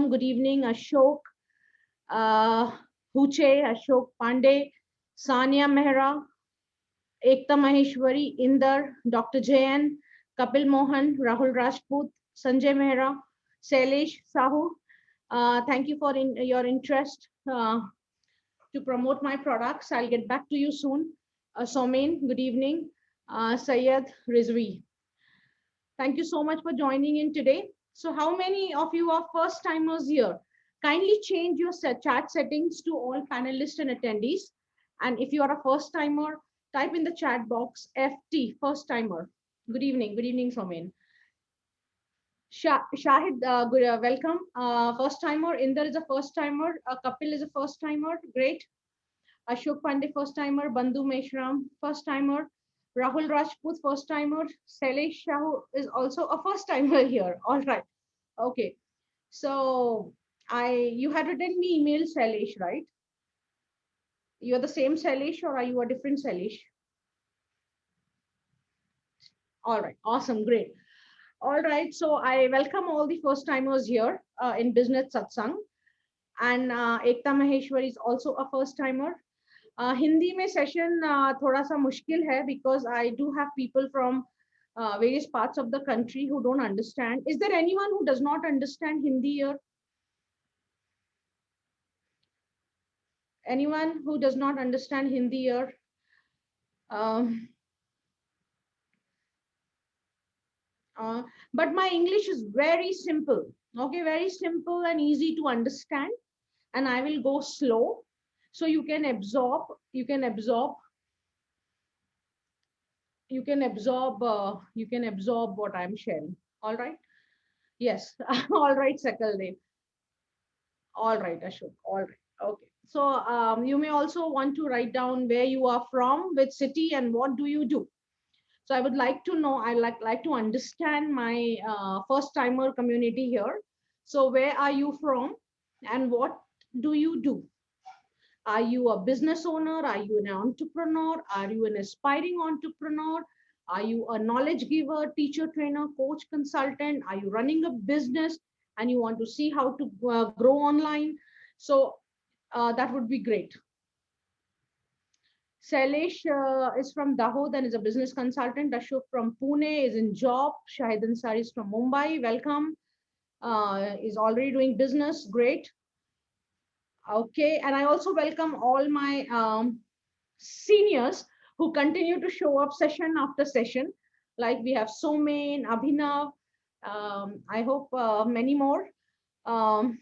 Welcome. Good evening, Ashok, uh, Huche, Ashok Pandey, Sania Mehra, Ekta Maheshwari, Inder, Dr. Jayan, Kapil Mohan, Rahul Rajput, Sanjay Mehra, Sailesh Sahu. Thank you for your interest to promote my products. I'll get back to you soon. Somain, good evening. Syed Rizvi. Thank you so much for joining in today. So how many of you are first timers here? Kindly change your chat settings to all panelists and attendees. And if you are a first timer, type in the chat box FT, first timer. Good evening, Somin. Shahid, welcome. First timer. Inder is a first timer. Kapil is a first timer. Great. Ashok Pandey, first timer. Bandhu Meshram, first timer. Rahul Rajput, first timer. Sailesh Shahu is also a first timer here. All right. Okay. So you had written me email, Sailesh, right? You're the same Sailesh or are you a different Sailesh? All right. Awesome. Great. All right. So I welcome all the first timers here in Business Satsang. And Ekta Maheshwari is also a first timer. Hindi में session थोड़ा सा मुश्किल है because I do have people from various parts of the country who don't understand. Is there anyone who does not understand Hindi here? Anyone who does not understand Hindi here? Um, but my English is very simple. Okay, very simple and easy to understand. And I will go slow so you can absorb. You can absorb what I'm sharing. All right. Yes. All right, Sakaldev. All right, Ashok. All right. Okay. So you may also want to write down where you are from, which city, and what do you do. So I would like to know. I like to understand my first timer community here. So where are you from, and what do you do? Are you a business owner? Are you an entrepreneur? Are you an aspiring entrepreneur? Are you a knowledge giver, teacher, trainer, coach, consultant? Are you running a business and you want to see how to grow online? So that would be great. Sailesh is from Dahod and is a business consultant. Ashok from Pune is in job. Shahid Ansari is from Mumbai. Welcome. Is already doing business. Great. Okay, and I also welcome all my seniors who continue to show up session after session. Like we have Somain, Abhinav, I hope many more. Inder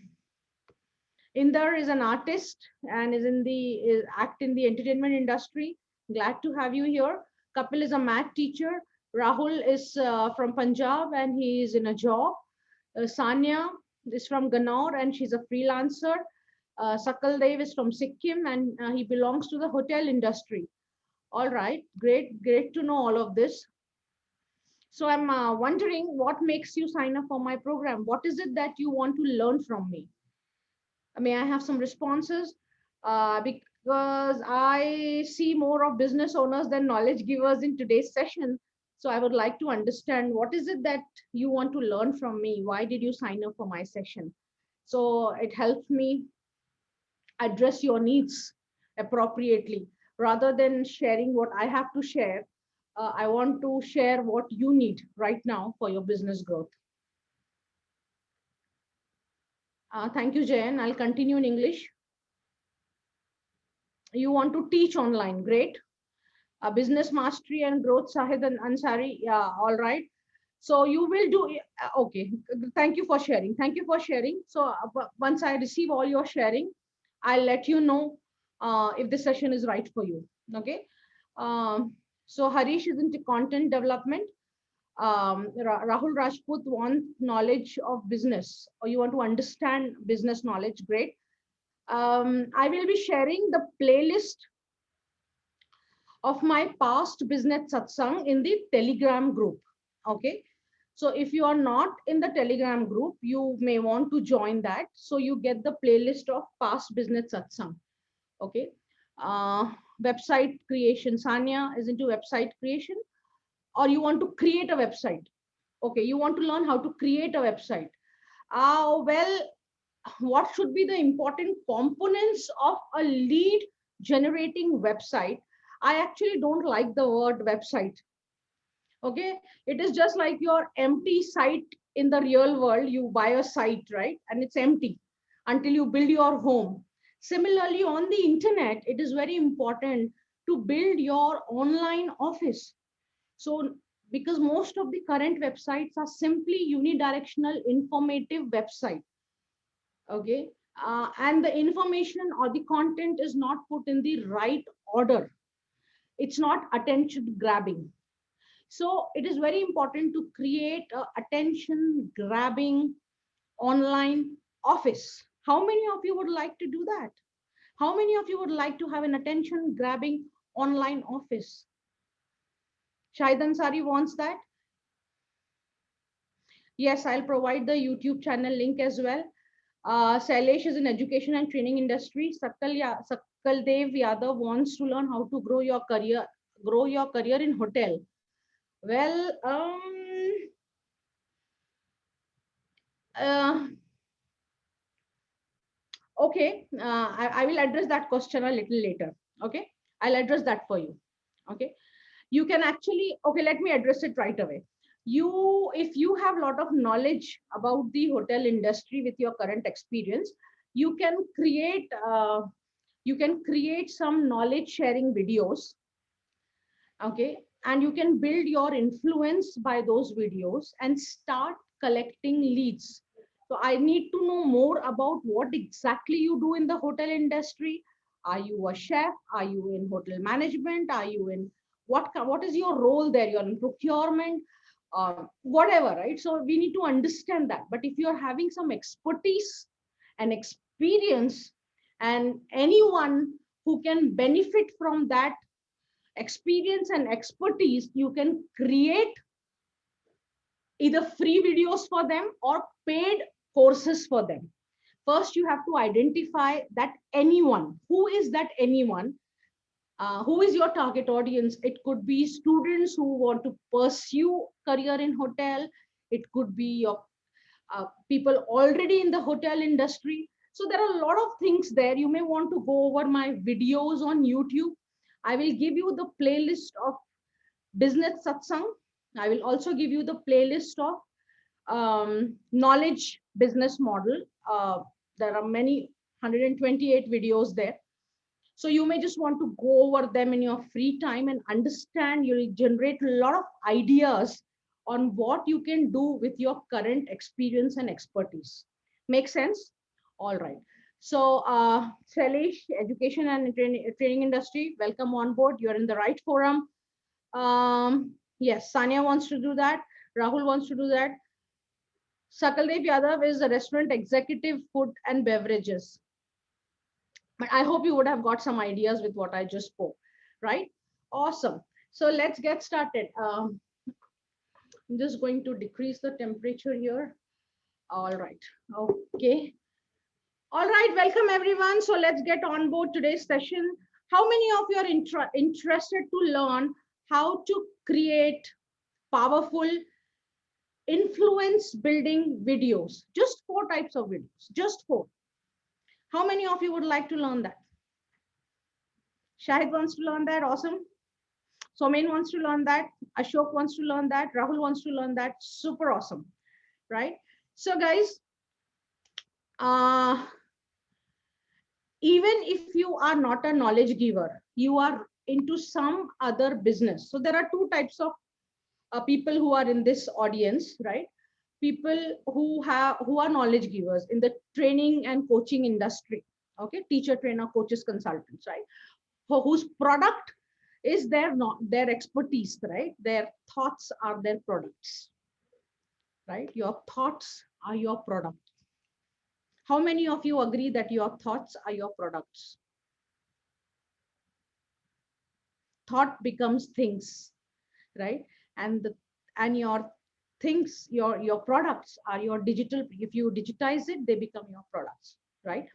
is an artist and is act in the entertainment industry. Glad to have you here. Kapil is a math teacher. Rahul is from Punjab and he is in a job. Sanya is from Ganor and she's a freelancer. Sakal Dev is from Sikkim and he belongs to the hotel industry. All right, great to know all of this. So I'm wondering what makes you sign up for my program? What is it that you want to learn from me? May I have some responses? Because I see more of business owners than knowledge givers in today's session. So I would like to understand what is it that you want to learn from me? Why did you sign up for my session? So it helps me address your needs appropriately rather than sharing what I have to share. I want to share what you need right now for your business growth. Thank you, Jayan. I'll continue in English. You want to teach online. Great. Business mastery and growth, Shahid and Ansari. Yeah, all right. So you will do, okay. Thank you for sharing. Thank you for sharing. So once I receive all your sharing, I'll let you know if the session is right for you. Okay. So Harish is into content development. Rahul Rajput wants knowledge of business, or you want to understand business knowledge. Great. I will be sharing the playlist of my past business satsang in the Telegram group. Okay. So if you are not in the Telegram group, you may want to join that. So you get the playlist of past business satsang. Okay. Website creation. Sanya is into website creation, or you want to create a website. Okay. You want to learn how to create a website. Well, what should be the important components of a lead generating website. I actually don't like the word website. Okay, it is just like your empty site. In the real world, you buy a site, right, and it's empty until you build your home. Similarly, on the internet, it is very important to build your online office. So because most of the current websites are simply unidirectional informative website. Okay, and the information or the content is not put in the right order. It's not attention grabbing. So it is very important to create a attention grabbing online office. How many of you would like to do that? How many of you would like to have an attention grabbing online office? Shahid Ansari wants that. Yes, I'll provide the YouTube channel link as well. Sailesh is in education and training industry. Sakal Dev Yadav wants to learn how to grow your career in hotel. Well, uh, okay, I will address that question a little later. Okay, I'll address that for you. Okay, you can actually, okay, let me address it right away. If you have a lot of knowledge about the hotel industry with your current experience, you can create some knowledge sharing videos. Okay, and you can build your influence by those videos and start collecting leads. So I need to know more about what exactly you do in the hotel industry. Are you a chef? Are you in hotel management? Are you in what is your role there? You're in procurement, whatever, right? So we need to understand that. But if you're having some expertise and experience, and anyone who can benefit from that experience and expertise, you can create either free videos for them or paid courses for them. First, you have to identify that anyone. Who is that anyone? Who is your target audience? It could be students who want to pursue career in hotel. It could be your people already in the hotel industry. So there are a lot of things there. You may want to go over my videos on YouTube. I will give you the playlist of business satsang. I will also give you the playlist of knowledge business model. There are many 128 videos there. So you may just want to go over them in your free time and understand. You'll generate a lot of ideas on what you can do with your current experience and expertise. Make sense? All right. So, Shailesh, education and training industry, welcome on board. You're in the right forum. Yes, Sanya wants to do that. Rahul wants to do that. Sakaldev Yadav is a restaurant executive, food and beverages. But I hope you would have got some ideas with what I just spoke, right? Awesome. So let's get started. I'm just going to decrease the temperature here. All right. Okay. All right. Welcome, everyone. So let's get on board today's session. How many of you are interested to learn how to create powerful influence building videos? Just 4 types of videos, just 4. How many of you would like to learn that? Shahid wants to learn that. Awesome. Somen wants to learn that. Ashok wants to learn that. Rahul wants to learn that. Super awesome, right? So guys, even if you are not a knowledge giver, you are into some other business. So there are 2 types of people who are in this audience, right? People who are knowledge givers in the training and coaching industry. Okay, teacher, trainer, coaches, consultants, right? Whose product is their expertise, right? Their thoughts are their products, right? Your thoughts are your product. How many of you agree that your thoughts are your products? Thought becomes things, right? And your things, your products are your digital. If you digitize it, they become your products, right?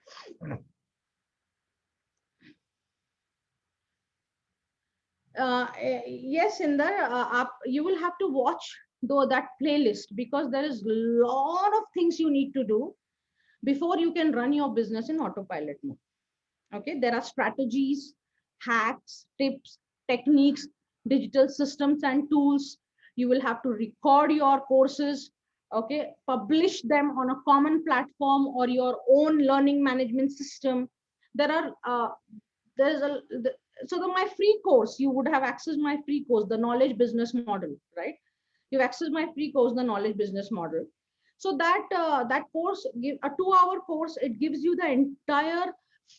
Yes, Inder, you will have to watch though that playlist, because there is a lot of things you need to do. before you can run your business in autopilot mode. Okay, there are strategies, hacks, tips, techniques, digital systems and tools. You will have to record your courses, okay, publish them on a common platform or your own learning management system. There are there's a so my free course, you would have accessed my free course, the knowledge business model, right? You've accessed my free course, the knowledge business model. So that course, a 2-hour course, it gives you the entire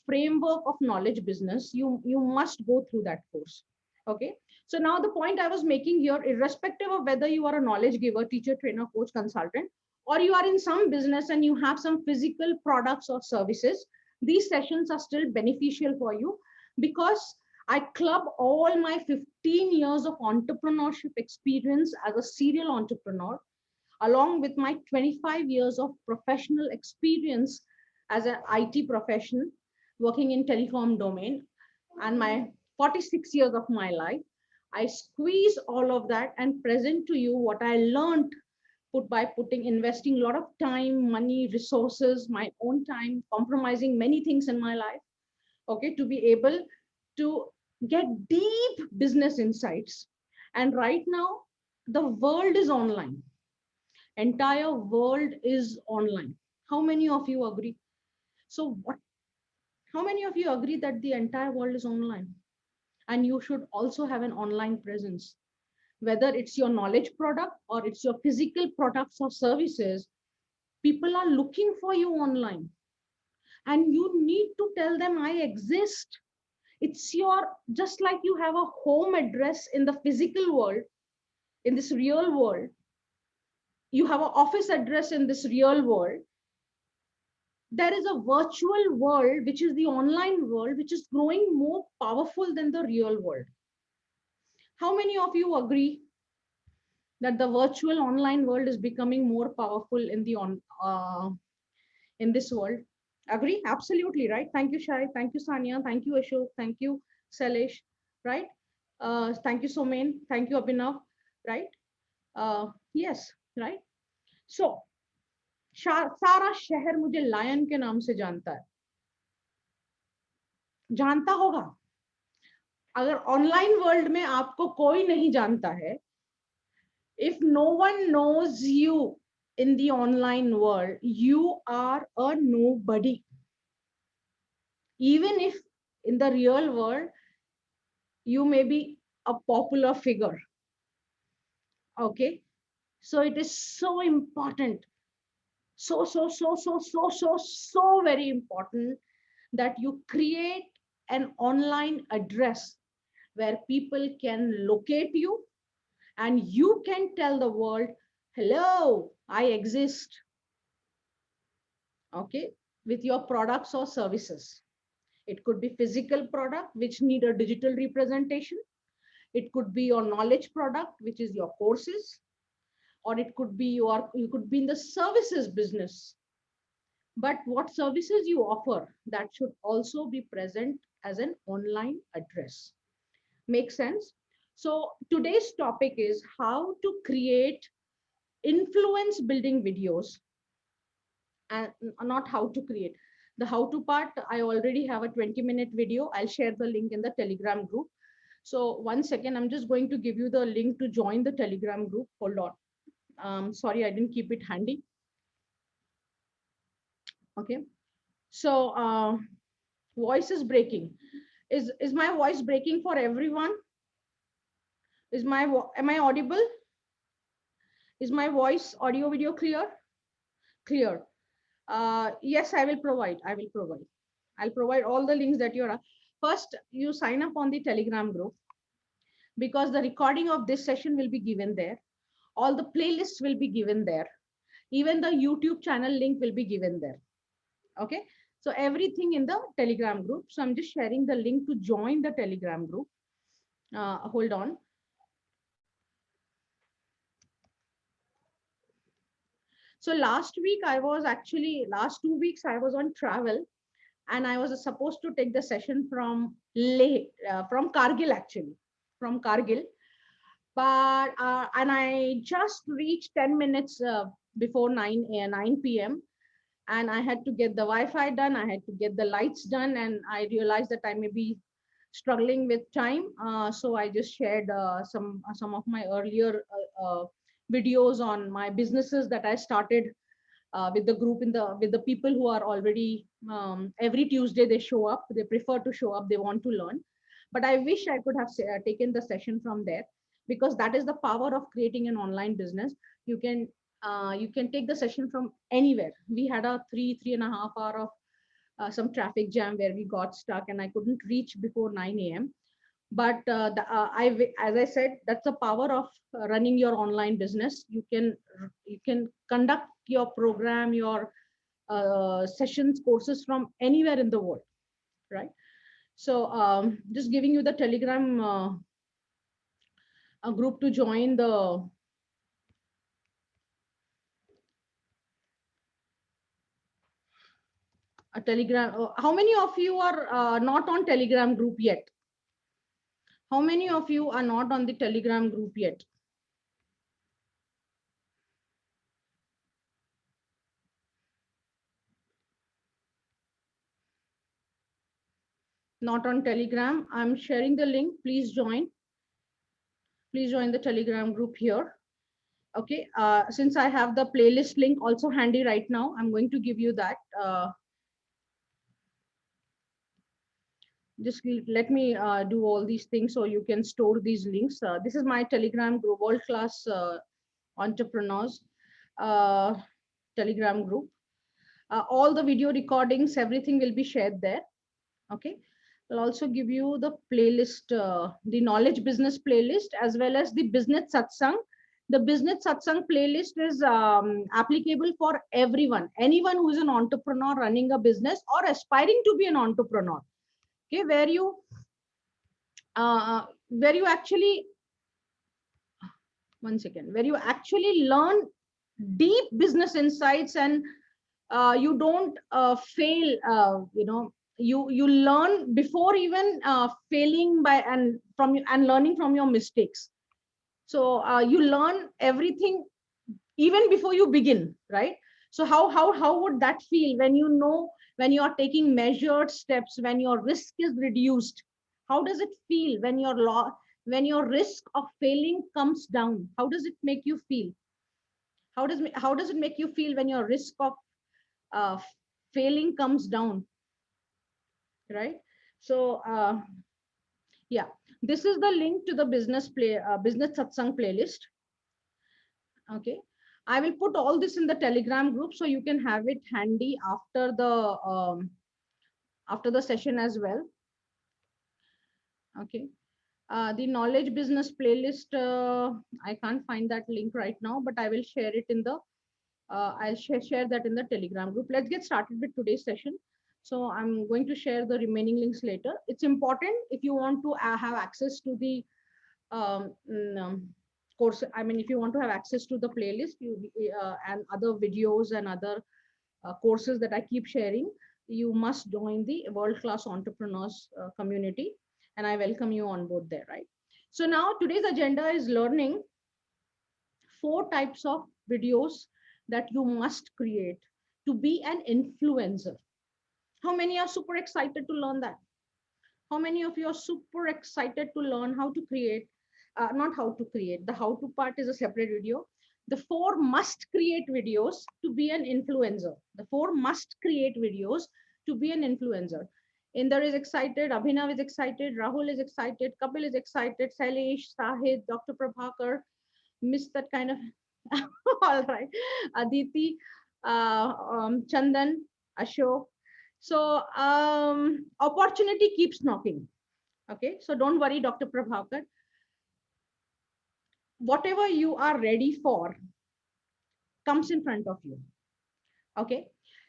framework of knowledge business. You must go through that course. Okay. So now the point I was making here, irrespective of whether you are a knowledge giver, teacher, trainer, coach, consultant, or you are in some business and you have some physical products or services, these sessions are still beneficial for you, because I club all my 15 years of entrepreneurship experience as a serial entrepreneur, along with my 25 years of professional experience as an IT professional working in telecom domain, and my 46 years of my life. I squeeze all of that and present to you what I learned, investing a lot of time, money, resources, my own time, compromising many things in my life, okay, to be able to get deep business insights. And right now, the world is online. Entire world is online. How many of you agree? So what? How many of you agree that the entire world is online? And you should also have an online presence, whether it's your knowledge product or it's your physical products or services. People are looking for you online, and you need to tell them I exist. It's your, just like you have a home address in the physical world, in this real world, you have an office address in this real world. There is a virtual world, which is the online world, which is growing more powerful than the real world. How many of you agree that the virtual online world is becoming more powerful in the in this world? Agree? Absolutely, right? Thank you, Shai. Thank you, Sanya. Thank you, Ashok. Thank you, Salesh. Right? Thank you, Somen. Thank you, Abhinav. Right? Yes, right? So, सारा शहर मुझे lion के नाम से जानता है, जानता होगा। अगर ऑनलाइन वर्ल्ड में आपको कोई नहीं जानता है, if no one knows you in the online world, you are a nobody. Even if in the real world you may be a popular figure. Okay, so it is so important, so very important, that you create an online address where people can locate you, and you can tell the world, hello, I exist, okay, with your products or services. It could be physical product which need a digital representation. It could be your knowledge product, which is your courses, or it could be you could be in the services business. But what services you offer, that should also be present as an online address. Make sense? So today's topic is how to create influence building videos, and not how to create. The how to part, I already have a 20-minute video. I'll share the link in the Telegram group. So 1 second, I'm just going to give you the link to join the Telegram group. Hold on. Sorry, I didn't keep it handy. Okay. So voice is breaking. Is my voice breaking for everyone? Am I audible? Is my voice audio video clear? Clear. Yes, I will provide. I'll provide all the links that you're. First, you sign up on the Telegram group, because the recording of this session will be given there. All the playlists will be given there. Even the YouTube channel link will be given there. Okay. So everything in the Telegram group. So I'm just sharing the link to join the Telegram group. Hold on. So last 2 weeks, I was on travel, and I was supposed to take the session from Leh, from Kargil actually, from Kargil. But and I just reached 10 minutes before 9 p.m. and I had to get the Wi-Fi done. I had to get the lights done, and I realized that I may be struggling with time. So I just shared some of my earlier videos on my businesses that I started with the group with the people who are already every Tuesday they show up. They prefer to show up. They want to learn. But I wish I could have taken the session from there, because that is the power of creating an online business. You can take the session from anywhere. We had a 3.5 hour of some traffic jam where we got stuck and I couldn't reach before 9 a.m. But as I said, that's the power of running your online business. You can conduct your program, your sessions, courses from anywhere in the world, right? So just giving you the Telegram group to join the Telegram. How many of you are not on Telegram group yet? How many of you are not on the Telegram group yet? Not on Telegram. I'm sharing the link. Please join. Please join the Telegram group here. Okay. Since I have the playlist link also handy right now, I'm going to give you that. Just let me do all these things so you can store these links. This is my Telegram group, World Class Entrepreneurs Telegram group. All the video recordings, everything will be shared there. Okay. I'll also give you the playlist, the knowledge business playlist, as well as the business satsang. The business satsang playlist is applicable for everyone, anyone who is an entrepreneur running a business or aspiring to be an entrepreneur. Okay, where you actually, one second, where you actually learn deep business insights, and you don't fail. You learn before even failing by and learning from your mistakes. So you learn everything even before you begin, right? So how would that feel when you know, when you are taking measured steps, when your risk is reduced? How does it feel when when your risk of failing comes down? How does it make you feel? How does it make you feel when your risk of uh, failing comes down, right? So yeah, this is the link to the business satsang playlist. Okay, I will put all this in the Telegram group so you can have it handy after the session as well. Okay. The knowledge business playlist, I can't find that link right now, but I will share it in the share that in the Telegram group. Let's get started with today's session. So I'm going to share the remaining links later. It's important if you want to have access to the um, mm, um, course. I mean, if you want to have access to the playlist and other videos and other courses that I keep sharing, you must join the World Class Entrepreneurs community, and I welcome you on board there, right? So now today's agenda is learning 4 types of videos that you must create to be an influencer. How many are super excited to learn that? How many of you are super excited to learn how to create? Not how to create, the how to part is a separate video. The 4 must create videos to be an influencer. The 4 must create videos to be an influencer. Inder is excited, Abhinav is excited, Rahul is excited, Kapil is excited, Sailesh, Sahid, Dr. Prabhakar, missed that kind of. All right. Aditi, Chandan, Ashok. So opportunity keeps knocking. Okay. So don't worry, Dr. Prabhakar. Whatever you are ready for comes in front of you. Okay.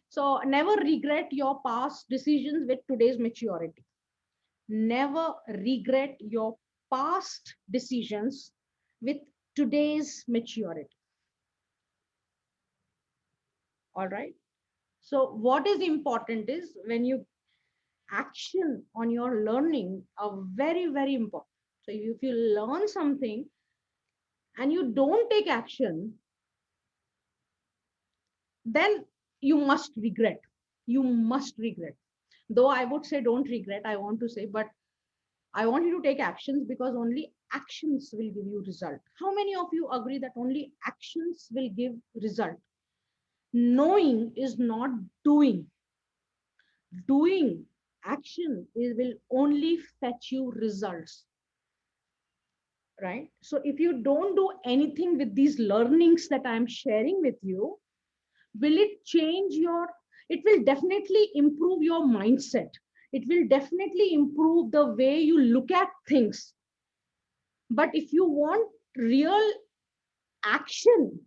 So never regret your past decisions with today's maturity. Never regret your past decisions with today's maturity. All right. So what is important is when you action on your learning are very, very important. So if you learn something and you don't take action, then you must regret. You must regret. Though I would say don't regret, I want to say, but I want you to take actions, because only actions will give you result. How many of you agree that only actions will give result? Knowing is not doing. Doing, action is, will only fetch you results, right? So if you don't do anything with these learnings that I'm sharing with you, will it change your, it will definitely improve your mindset. It will definitely improve the way you look at things. But if you want real action,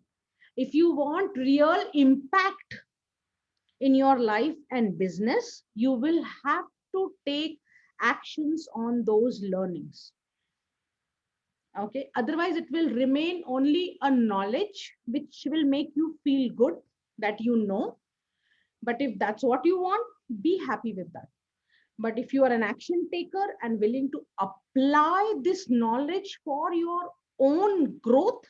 if you want real impact in your life and business, you will have to take actions on those learnings. Okay, otherwise it will remain only a knowledge which will make you feel good that you know. But if that's what you want, be happy with that. But if you are an action taker and willing to apply this knowledge for your own growth,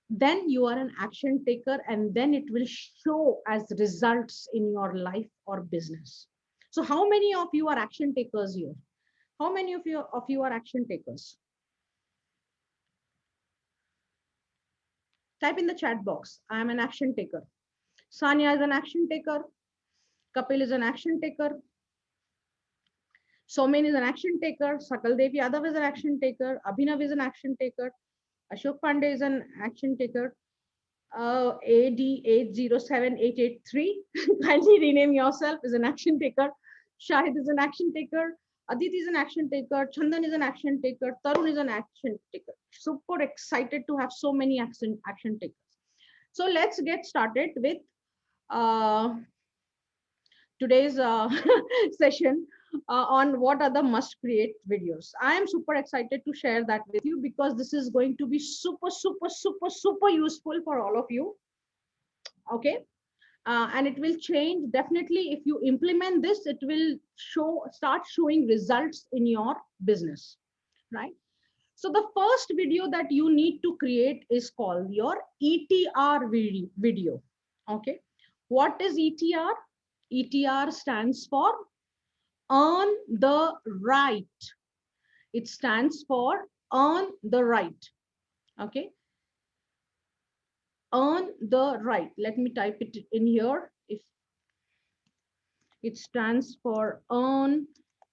then you are an action taker, and then it will show as results in your life or business. So how many of you are action takers here? How many of you are action takers? Type in the chat box, I am an action taker. Sanya is an action taker. Kapil is an action taker. Somen is an action taker. Sakaldev Yadav is an action taker. Abhinav is an action taker. Ashok Pandey is an action taker. AD807883, kindly rename yourself, is an action taker. Shahid is an action taker. Aditi is an action taker. Chandan is an action taker. Tarun is an action taker. Super excited to have so many action takers. So let's get started with uh, today's session on what are the must create videos. I am super excited to share that with you, because this is going to be super, super, super, super useful for all of you. Okay. And it will change definitely. If you implement this, it will start showing results in your business, right? So the first video that you need to create is called your ETR video. Okay. What is ETR? ETR stands for earn the right. It stands for earn the right. Okay. Earn the right. Let me type it in here. If it stands for earn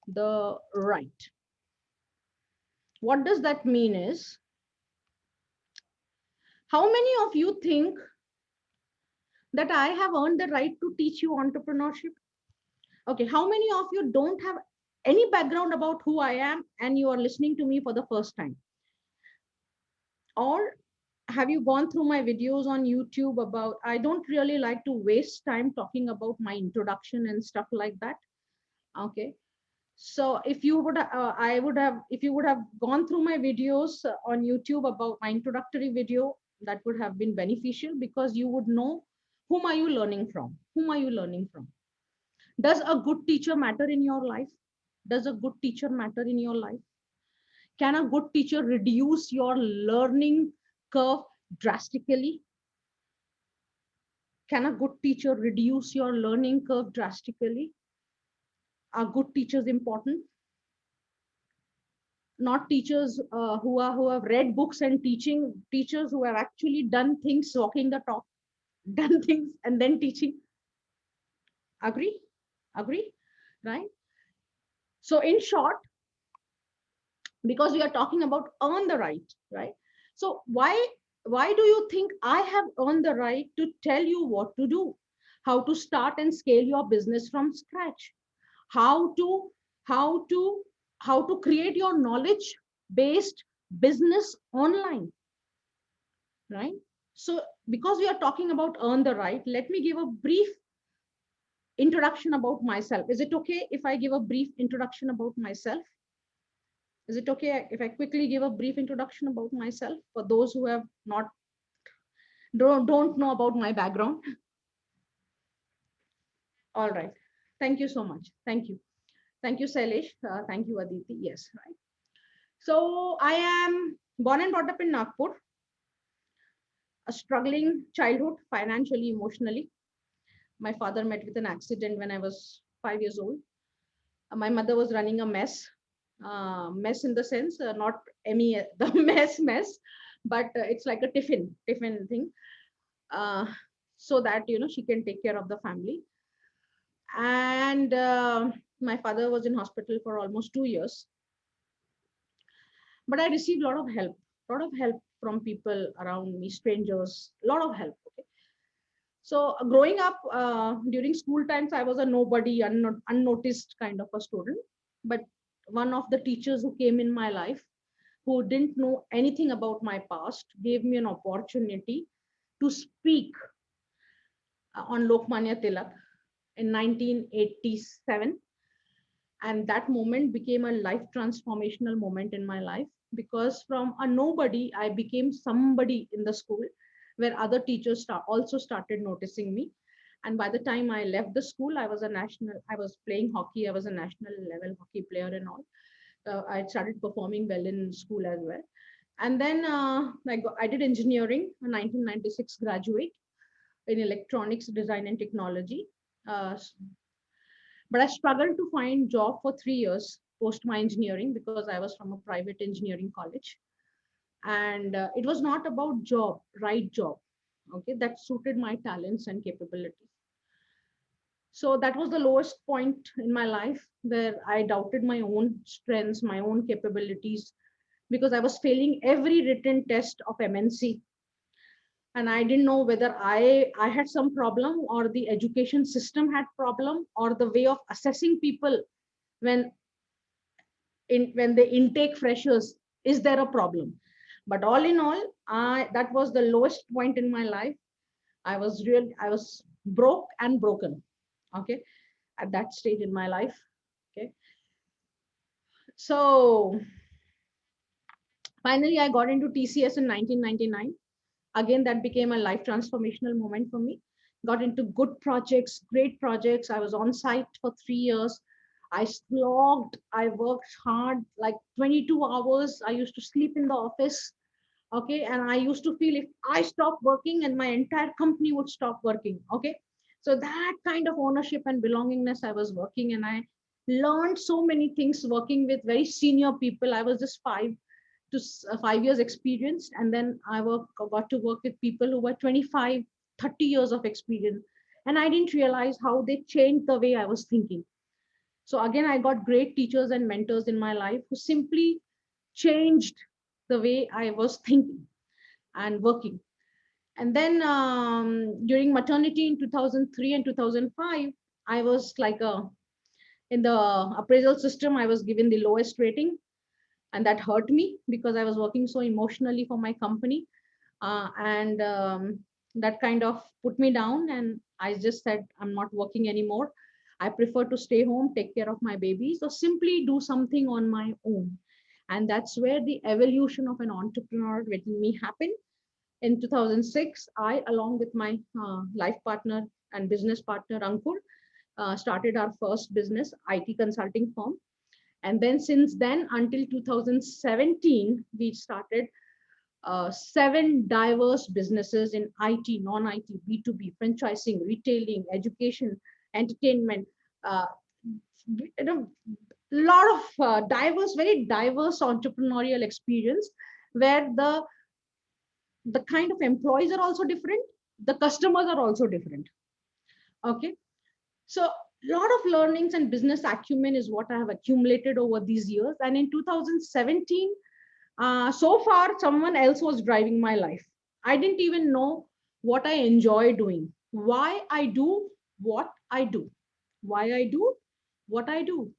the right. What does that mean is, how many of you think that I have earned the right to teach you entrepreneurship? Okay, how many of you don't have any background about who I am and you are listening to me for the first time? Or have you gone through my videos on YouTube about, I don't really like to waste time talking about my introduction and stuff like that. Okay. So if you would, if you would have gone through my videos on YouTube about my introductory video, that would have been beneficial, because you would know whom are you learning from? Whom are you learning from? Does a good teacher matter in your life? Does a good teacher matter in your life? Can a good teacher reduce your learning curve drastically? Can a good teacher reduce your learning curve drastically? Are good teachers important? Not teachers who have read books and teaching, teachers who have actually done things, walking the talk, done things and then teaching. Agree? Agree? Right? So in short, because we are talking about earn the right, right? So why do you think I have earned the right to tell you what to do, how to start and scale your business from scratch, how to how to how to create your knowledge based business online, right? So because we are talking about earn the right, let me give a brief introduction about myself. Is it okay if I give a brief introduction about myself? Is it okay if I quickly give a brief introduction about myself for those who have not don't know about my background? All right. Thank you so much. Thank you. Thank you, Sailesh. Thank you, Aditi. Yes, right. So I am born and brought up in Nagpur. a struggling childhood, financially, emotionally. My father met with an accident when I was 5 years old. My mother was running a mess in the sense, not any the mess, but it's like a tiffin thing, uh, so that she can take care of the family. And my father was in hospital for almost 2 years, but I received a lot of help from people around me, strangers, a lot of help. Okay, so growing up during school times, I was a nobody, unnoticed kind of a student. But one of the teachers who came in my life, who didn't know anything about my past, gave me an opportunity to speak on Lokmanya Tilak in 1987. And that moment became a life transformational moment in my life, because from a nobody I became somebody in the school, where other teachers also started noticing me. And by the time I left the school, I was playing hockey, I was a national level hockey player and all. I started performing well in school as well. And then I did engineering, a 1996 graduate in electronics design and technology. uh, but I struggled to find job for 3 years post my engineering, because I was from a private engineering college. And it was not about right job, okay, that suited my talents and capabilities. So that was the lowest point in my life, where I doubted my own strengths, my own capabilities, because I was failing every written test of MNC. And I didn't know whether I had some problem, or the education system had problem, or the way of assessing people when when they intake freshers, is there a problem. But all in all, that was the lowest point in my life. I was broke and broken, okay, at that stage in my life. Okay, so finally I got into TCS in 1999. Again, that became a life transformational moment for me. Got into good projects, great projects. I was on site for 3 years. I slogged, I worked hard, like 22 hours. I used to sleep in the office. Okay, and I used to feel if I stopped working, and my entire company would stop working. Okay, so that kind of ownership and belongingness I was working. And I learned so many things working with very senior people. I was just 5 years experienced, and then got to work with people who were 25, 30 years of experience. And I didn't realize how they changed the way I was thinking. So again, I got great teachers and mentors in my life who simply changed the way I was thinking and working. And then during maternity in 2003 and 2005, I was like in the appraisal system, I was given the lowest rating. And that hurt me, because I was working so emotionally for my company. And that kind of put me down. And I just said, I'm not working anymore. I prefer to stay home, take care of my babies, or simply do something on my own. And that's where the evolution of an entrepreneur within me happened. In 2006, I, along with my life partner and business partner, Ankur, started our first business, IT consulting firm. And then since then until 2017, we started seven diverse businesses in IT, non-IT, B2B, franchising, retailing, education, entertainment. Uh, you know, lot of very diverse entrepreneurial experience, where the kind of employees are also different, the customers are also different. Okay, so a lot of learnings and business acumen is what I have accumulated over these years. And in 2017, so far, someone else was driving my life. I didn't even know what I enjoy doing, why I do what I do, why I do what I do.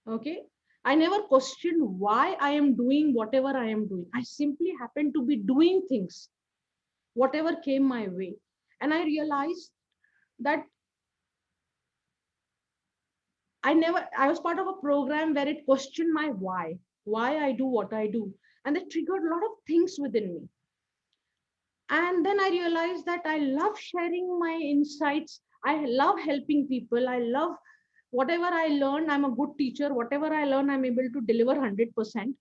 Okay. I never questioned why I am doing whatever I am doing. I simply happen to be doing things, whatever came my way. And I realized that I was part of a program where it questioned my why I do what I do. And that triggered a lot of things within me. And then I realized that I love sharing my insights. I love helping people. I love whatever I learn. I'm a good teacher. Whatever I learn, I'm able to deliver 100%.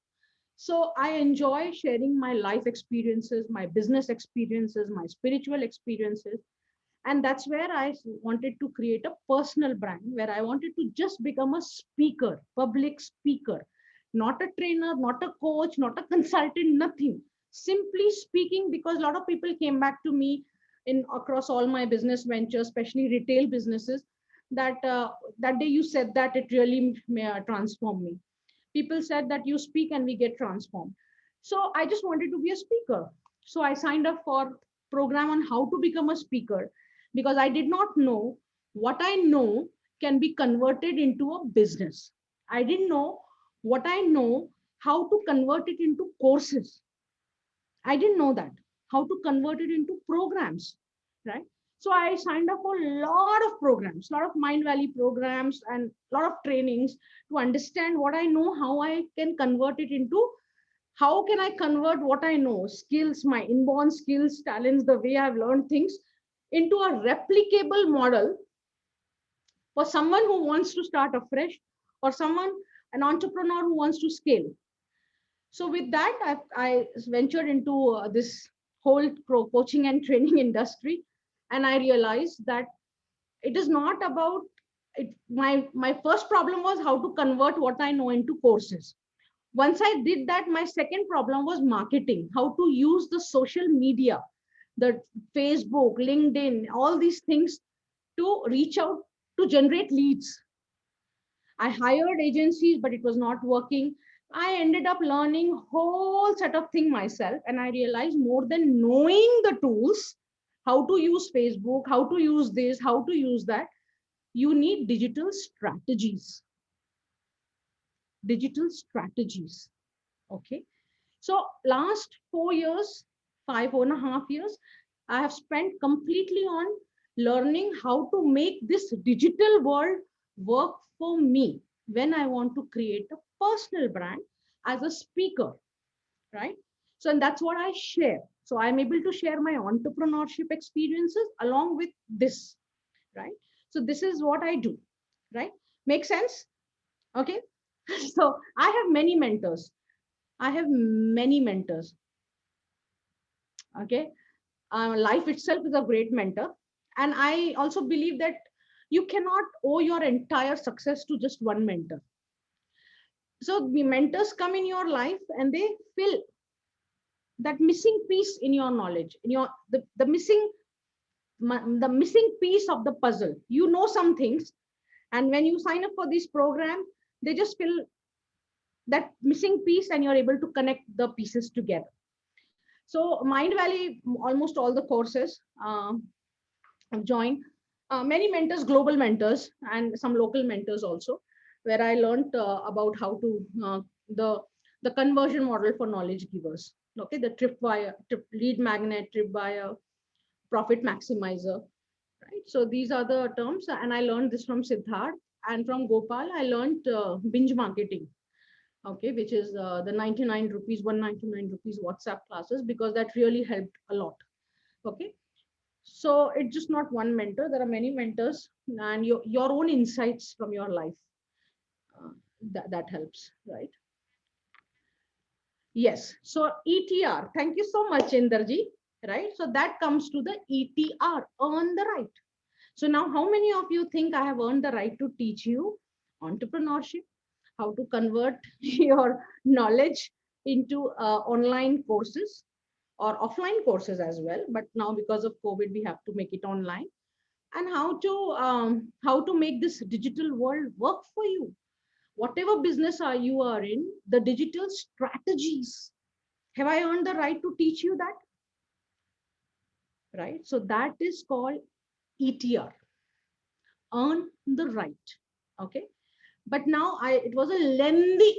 So I enjoy sharing my life experiences, my business experiences, my spiritual experiences. And that's where I wanted to create a personal brand, where I wanted to just become a speaker, public speaker, not a trainer, not a coach, not a consultant, nothing. Simply speaking, because a lot of people came back to me in across all my business ventures, especially retail businesses, that that day you said that it really transformed me. People said that you speak and we get transformed. So I just wanted to be a speaker. So I signed up for program on how to become a speaker, because I did not know what I know can be converted into a business. I didn't know what I know, how to convert it into courses. I didn't know that, how to convert it into programs, right? So I signed up for a lot of programs, a lot of Mind Valley programs, and a lot of trainings to understand what I know, how I can convert it into, how can I convert what I know, skills, my inborn skills, talents, the way I've learned things, into a replicable model for someone who wants to start afresh, or someone, an entrepreneur who wants to scale. So with that, I ventured into this whole coaching and training industry, and I realized that it is not about it. My first problem was how to convert what I know into courses. Once I did that, my second problem was marketing, how to use the social media, the Facebook, LinkedIn, all these things to reach out, to generate leads. I hired agencies, but it was not working. I ended up learning whole set of thing myself, and I realized more than knowing the tools, how to use Facebook, how to use this, how to use that, you need digital strategies. Digital strategies. Okay. So last 4 years, 4.5 years, I have spent completely on learning how to make this digital world work for me when I want to create a personal brand as a speaker, right? So, and that's what I share. So I'm able to share my entrepreneurship experiences along with this, right? So this is what I do, right? Make sense? Okay. So I have many mentors. I have many mentors. Okay. Life itself is a great mentor. And I also believe that you cannot owe your entire success to just one mentor. So the mentors come in your life and they fill that missing piece in your knowledge, in your the missing piece of the puzzle. You know some things, and when you sign up for this program, they just fill that missing piece and you're able to connect the pieces together. So Mind Valley, almost all the courses I've joined, many mentors, global mentors, and some local mentors also, where I learned about how to the the conversion model for knowledge givers. Okay, the tripwire, lead magnet, tripwire, profit maximizer. Right. So these are the terms, and I learned this from Siddharth, and from Gopal. I learned binge marketing. Okay, which is the 99 rupees, 199 rupees WhatsApp classes, because that really helped a lot. Okay, so it's just not one mentor, there are many mentors, and your own insights from your life, that helps, right? Yes. So ETR, thank you so much, Inderji. Right, so that comes to the ETR, earn the right. So now, how many of you think I have earned the right to teach you entrepreneurship, how to convert your knowledge into online courses or offline courses as well? But now, because of COVID, we have to make it online. And how to make this digital world work for you. Whatever business you are in, the digital strategies. Have I earned the right to teach you that? Right. So that is called ETR, earn the right. Okay. But now it was a lengthy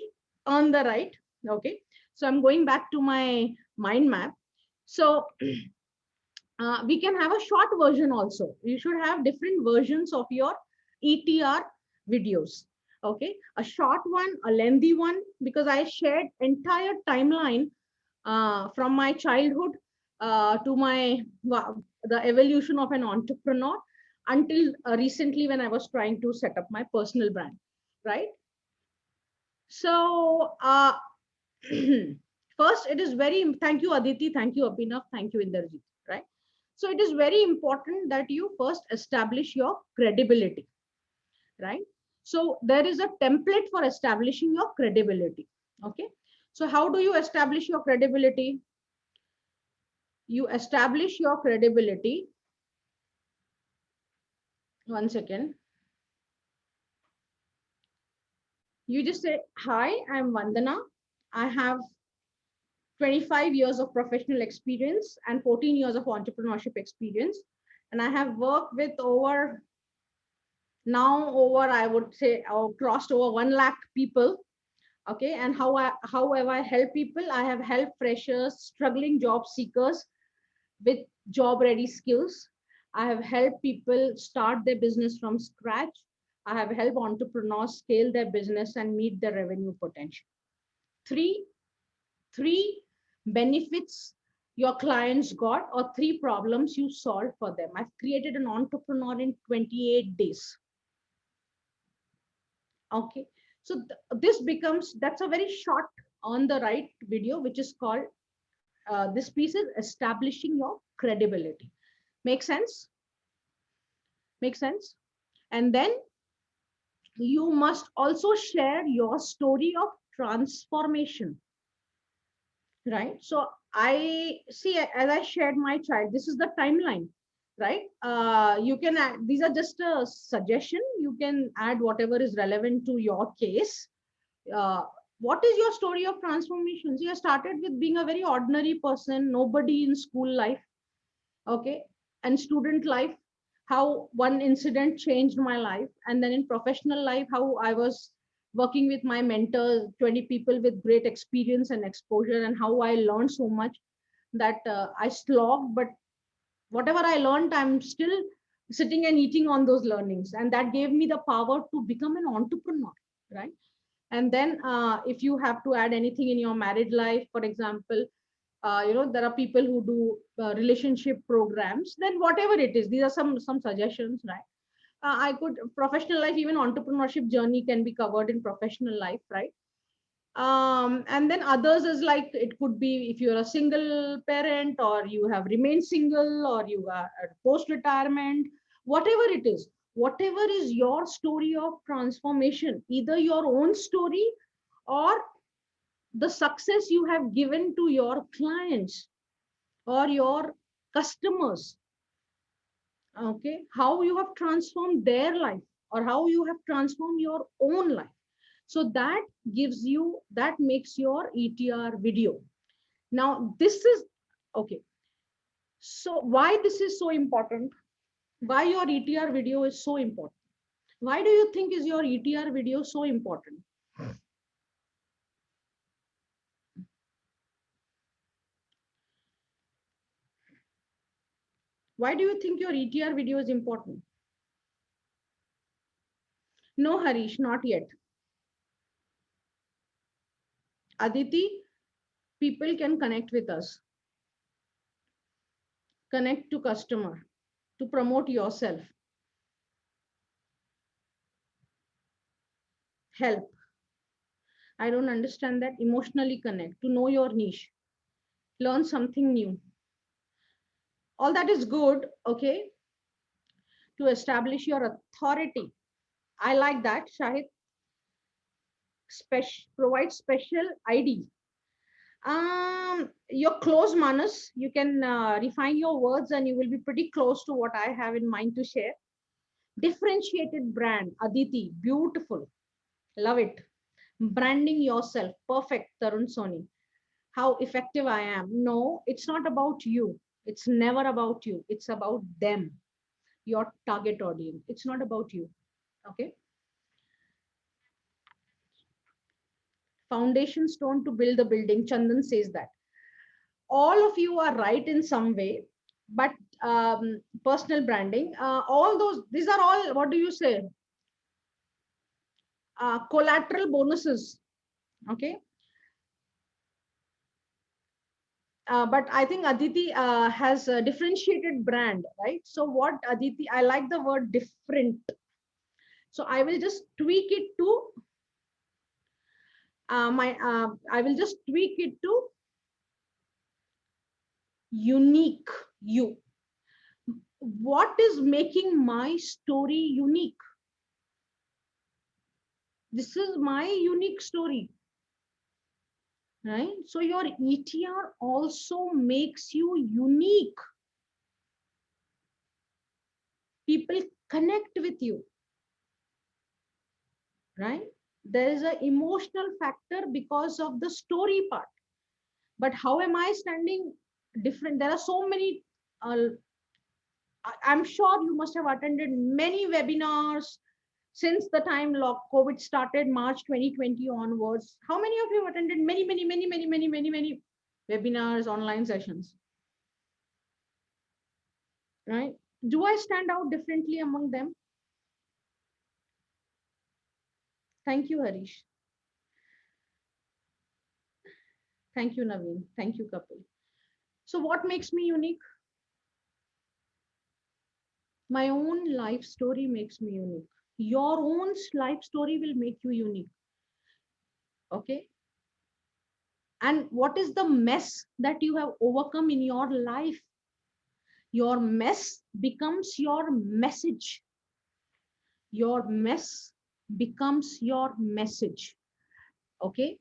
earn the right. Okay. So I'm going back to my mind map. So we can have a short version also. You should have different versions of your ETR videos. Okay, a short one, a lengthy one, because I shared entire timeline from my childhood to my the evolution of an entrepreneur until recently when I was trying to set up my personal brand, right? So First, it is very, thank you, Aditi, thank you, Abhinav, thank you, Inderjit, right? So it is very important that you first establish your credibility, right? So there is a template for establishing your credibility. Okay. So how do you establish your credibility? You establish your credibility. One second. You just say, hi, I'm Vandana. I have 25 years of professional experience and 14 years of entrepreneurship experience. And I have worked with over, I would say, crossed over 1 lakh people. Okay. And how have I helped people? I have helped freshers, struggling job seekers with job ready skills. I have helped people start their business from scratch. I have helped entrepreneurs scale their business and meet their revenue potential. Three, three benefits your clients got, or three problems you solved for them. I've created an entrepreneur in 28 days. Okay. So this becomes, that's a very short on the right video, which is called, this piece is establishing your credibility. Make sense? Make sense? And then you must also share your story of transformation, right? So I see, as I shared my child, this is the timeline, right? You can add, these are just a suggestion. You can add whatever is relevant to your case. What is your story of transformation? So you started with being a very ordinary person, nobody in school life, okay, and student life, how one incident changed my life, and then in professional life, how I was working with my mentors, 20 people with great experience and exposure, and how I learned so much that I slogged, but whatever I learned, I'm still sitting and eating on those learnings, and that gave me the power to become an entrepreneur, right? And then if you have to add anything in your married life, for example, there are people who do relationship programs, then whatever it is, these are some suggestions, right? I could, professional life, even entrepreneurship journey can be covered in professional life, right? And then others is like, it could be if you're a single parent, or you have remained single, or you are at post retirement, whatever it is, whatever is your story of transformation, either your own story or the success you have given to your clients or your customers. Okay, how you have transformed their life, or how you have transformed your own life. So that gives you, that makes your ETR video. Now this is okay. So why this is so important? Why your ETR video is so important? Why do you think is your ETR video so important? Why do you think your ETR video is important? No, Harish, not yet. Aditi, people can connect with us, connect to customer, to promote yourself, help. I don't understand that. Emotionally connect, to know your niche, learn something new. All that is good, okay, to establish your authority. I like that, Shahid. Provide special ID. You're close, Manas. You can refine your words and you will be pretty close to what I have in mind to share. Differentiated brand, Aditi, beautiful. Love it. Branding yourself, perfect, Tarun Soni. How effective I am. No, it's not about you. It's never about you. It's about them, your target audience. It's not about you. Okay. Foundation stone to build the building. Chandan says that. All of you are right in some way, but personal branding, all those, these are all, what do you say? Collateral bonuses. Okay. But I think Aditi has a differentiated brand, right? So what Aditi, I like the word different. So I will just tweak it to I will just tweak it to unique you. What is making my story unique? This is my unique story, right? So your ETR also makes you unique. People connect with you, right? There is an emotional factor because of the story part. But how am I standing different? There are so many. I'm sure you must have attended many webinars since the time COVID started, March 2020 onwards. How many of you have attended many webinars, online sessions? Right? Do I stand out differently among them? Thank you, Harish. Thank you, Naveen. Thank you, Kapil. So what makes me unique? My own life story makes me unique. Your own life story will make you unique. Okay. And what is the mess that you have overcome in your life? Your mess becomes your message. Your mess becomes your message. Okay.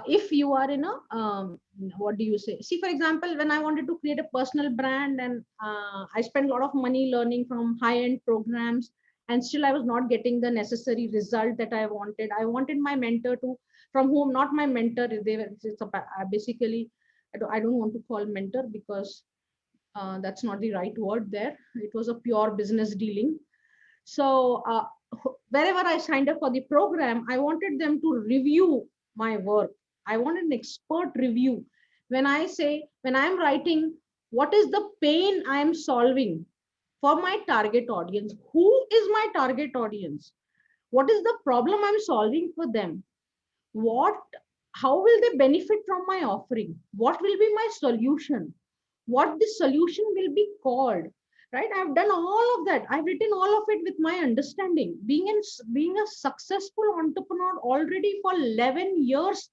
If you are in a what do you say, see, for example, when I wanted to create a personal brand, and I spent a lot of money learning from high end programs, and still I was not getting the necessary result that I wanted my mentor to, from whom, not my mentor, they were, basically, I don't want to call mentor, because that's not the right word there. It was a pure business dealing. So wherever I signed up for the program, I wanted them to review my work. I wanted an expert review. When I say, when I'm writing, what is the pain I am solving for my target audience? Who is my target audience? What is the problem I'm solving for them? What, how will they benefit from my offering? What will be my solution? What the solution will be called? Right? I've done all of that. I've written all of it with my understanding. Being a successful entrepreneur already for 11 years,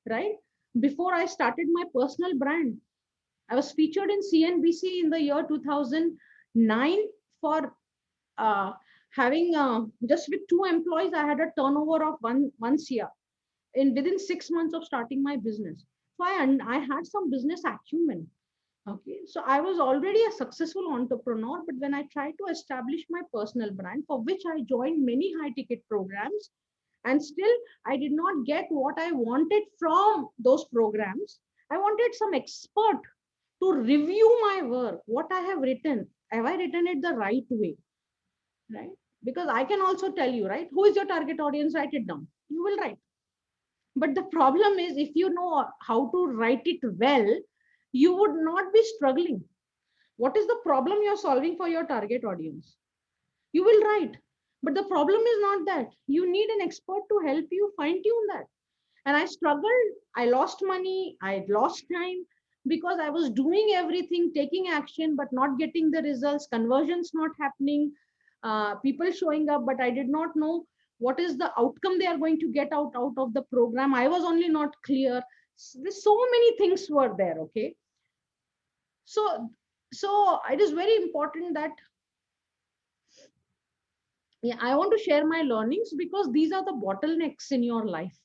right? Before I started my personal brand, I was featured in CNBC in the year 2009 for uh, having just with 2 employees. I had a turnover of one CR in within 6 months of starting my business. So I had some business acumen. Okay, so I was already a successful entrepreneur, but when I tried to establish my personal brand, for which I joined many high ticket programs, and still I did not get what I wanted from those programs. I wanted some expert to review my work, what I have written. Have I written it the right way? Right? Because I can also tell you, right? Who is your target audience? Write it down. You will write. But the problem is, if you know how to write it well, you would not be struggling. What is the problem you're solving for your target audience? You will write. But the problem is not that. You need an expert to help you fine tune that. And I struggled. I lost money. I lost time because I was doing everything, taking action, but not getting the results, conversions not happening, people showing up, but I did not know what is the outcome they are going to get out of the program. I was only not clear. There's so many things were there. Okay. So, so it is very important that, yeah, I want to share my learnings because these are the bottlenecks in your life.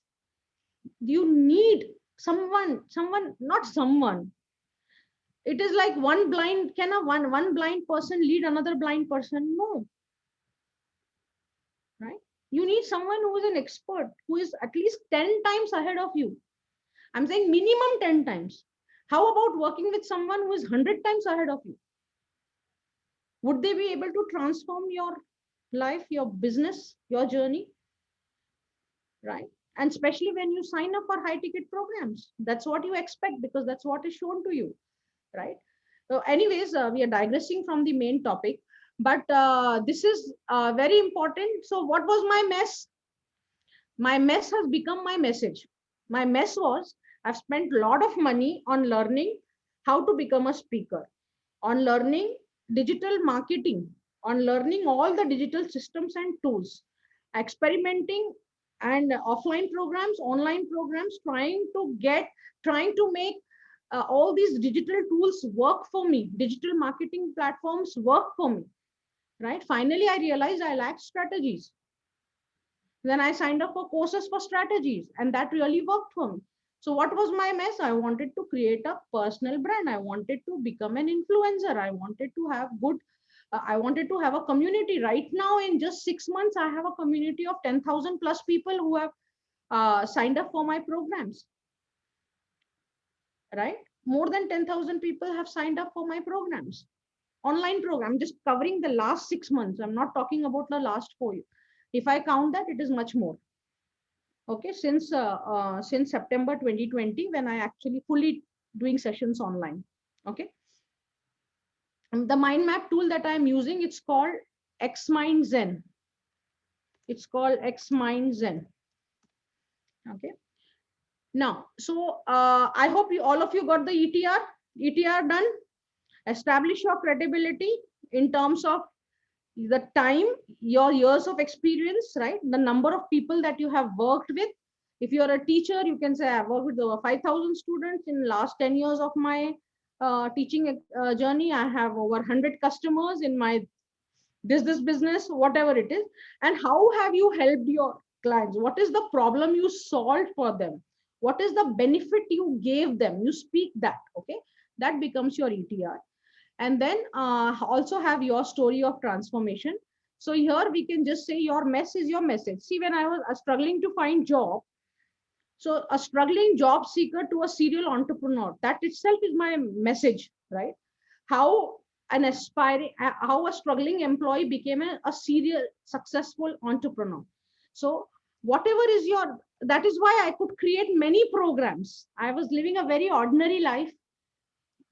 You need someone, not someone. It is like one blind, can a one blind person lead another blind person? No, right? You need someone who is an expert, who is at least 10 times ahead of you. I'm saying minimum 10 times. How about working with someone who is 100 times ahead of you? Would they be able to transform your life, your business, your journey? Right? And especially when you sign up for high ticket programs, that's what you expect because that's what is shown to you, right? So, anyways, we are digressing from the main topic, but this is very important. So, what was my mess? My mess has become my message. My mess was, I've spent a lot of money on learning how to become a speaker, on learning digital marketing, on learning all the digital systems and tools, experimenting and offline programs, online programs, trying to make all these digital tools work for me, digital marketing platforms work for me, right? Finally, I realized I lacked strategies. Then I signed up for courses for strategies, and that really worked for me. So, what was my mess? I wanted to create a personal brand. I wanted to become an influencer. I wanted to have good, I wanted to have a community. Right now, in just 6 months, I have a community of 10,000 plus people who have signed up for my programs, right? More than 10,000 people have signed up for my programs. Online program, just covering the last 6 months. I'm not talking about the last 4 years. If I count that, it is much more. Okay, since September 2020, when I actually fully doing sessions online. Okay, and the mind map tool that I'm using, it's called XMind Zen. It's called XMind Zen. Okay, now, so I hope you all of you got the ETR done. Establish your credibility in terms of the time, your years of experience, right? The number of people that you have worked with. If you're a teacher, you can say I've worked with over 5,000 students in the last 10 years of my teaching journey. I have over 100 customers in my business, whatever it is. And how have you helped your clients? What is the problem you solved for them? What is the benefit you gave them? You speak that, okay? That becomes your ETR. And then also have your story of transformation. So here we can just say your mess is your message. See, when I was struggling to find job, so a struggling job seeker to a serial entrepreneur, that itself is my message, right? How how a struggling employee became a serial successful entrepreneur. So whatever is your, that is why I could create many programs. I was living a very ordinary life,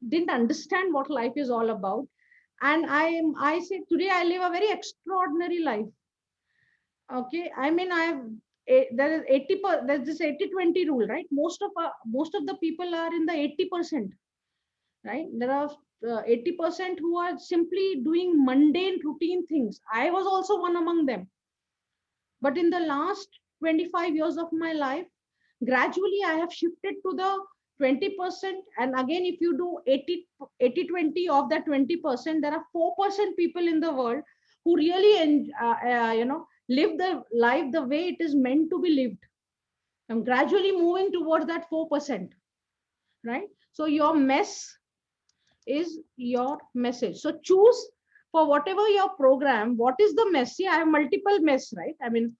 didn't understand what life is all about, and I say today I live a very extraordinary life. Okay, I mean, there is 80 there's this 80-20 rule, right? Most of the people are in the 80%, right? There are 80% who are simply doing mundane routine things. I was also one among them. But in the last 25 years of my life, gradually I have shifted to the 20%. And again, if you do 80-20 of that 20%, there are 4% people in the world who really live the life the way it is meant to be lived. I'm gradually moving towards that 4%, right? So your mess is your message. So choose for whatever your program, what is the mess? See, I have multiple mess, right? I mean,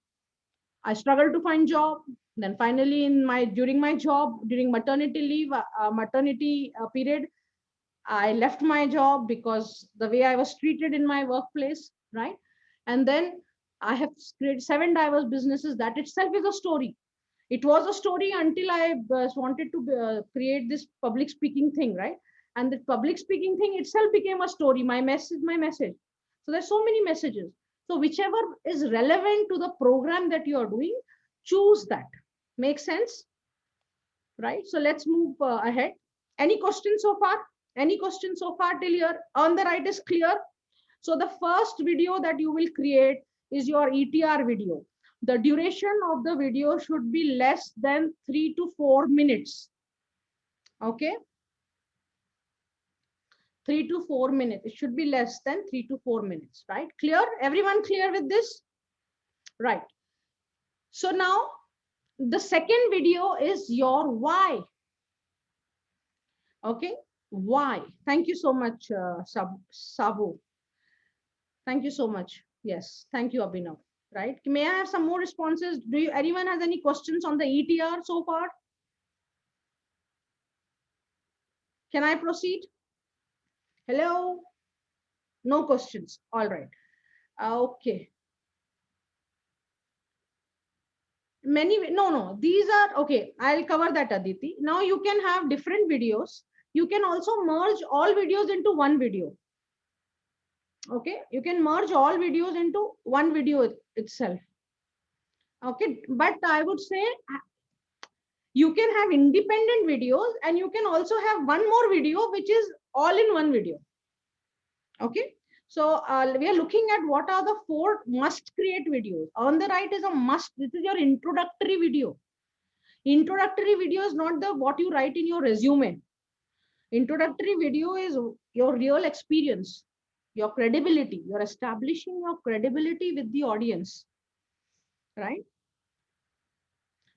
I struggled to find job. Then finally, during my job, during maternity leave, maternity period, I left my job because the way I was treated in my workplace, right? And then I have created 7 diverse businesses. That itself is a story. It was a story until I wanted to create this public speaking thing, right? And the public speaking thing itself became a story. My message, my message. So there's so many messages. So whichever is relevant to the program that you are doing, choose that. Make sense, right? So let's move ahead. Any questions so far? Any questions so far till here? On the right is clear. So the first video that you will create is your ETR video. The duration of the video should be less than 3 to 4 minutes. Okay. 3 to 4 minutes. It should be less than 3 to 4 minutes, right? Clear? Everyone clear with this? Right. So now the second video is your why. Okay. Why? Thank you so much, Sabu. Thank you so much. Yes. Thank you, Abhinav. Right. May I have some more responses? Anyone has any questions on the ETR so far? Can I proceed? Hello? No questions. All right. Okay. No, these are okay. I'll cover that, Aditi. Now you can have different videos. You can also merge all videos into one video. Okay. You can merge all videos into one video itself. Okay. But I would say you can have independent videos and you can also have one more video which is all in one video. Okay. So we are looking at what are the 4 must create videos. On the right is a must. This is your introductory video. Introductory video is not the what you write in your resume. Introductory video is your real experience, your credibility. You're establishing your credibility with the audience, right?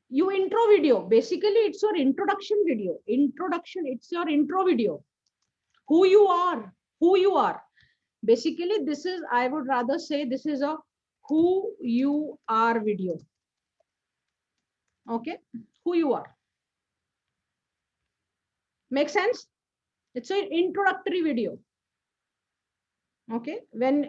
You intro video, basically it's your introduction video. Introduction, it's your intro video. Who you are, who you are. Basically, this is, I would rather say this is a who you are video. Okay, who you are. Make sense? It's an introductory video. Okay, when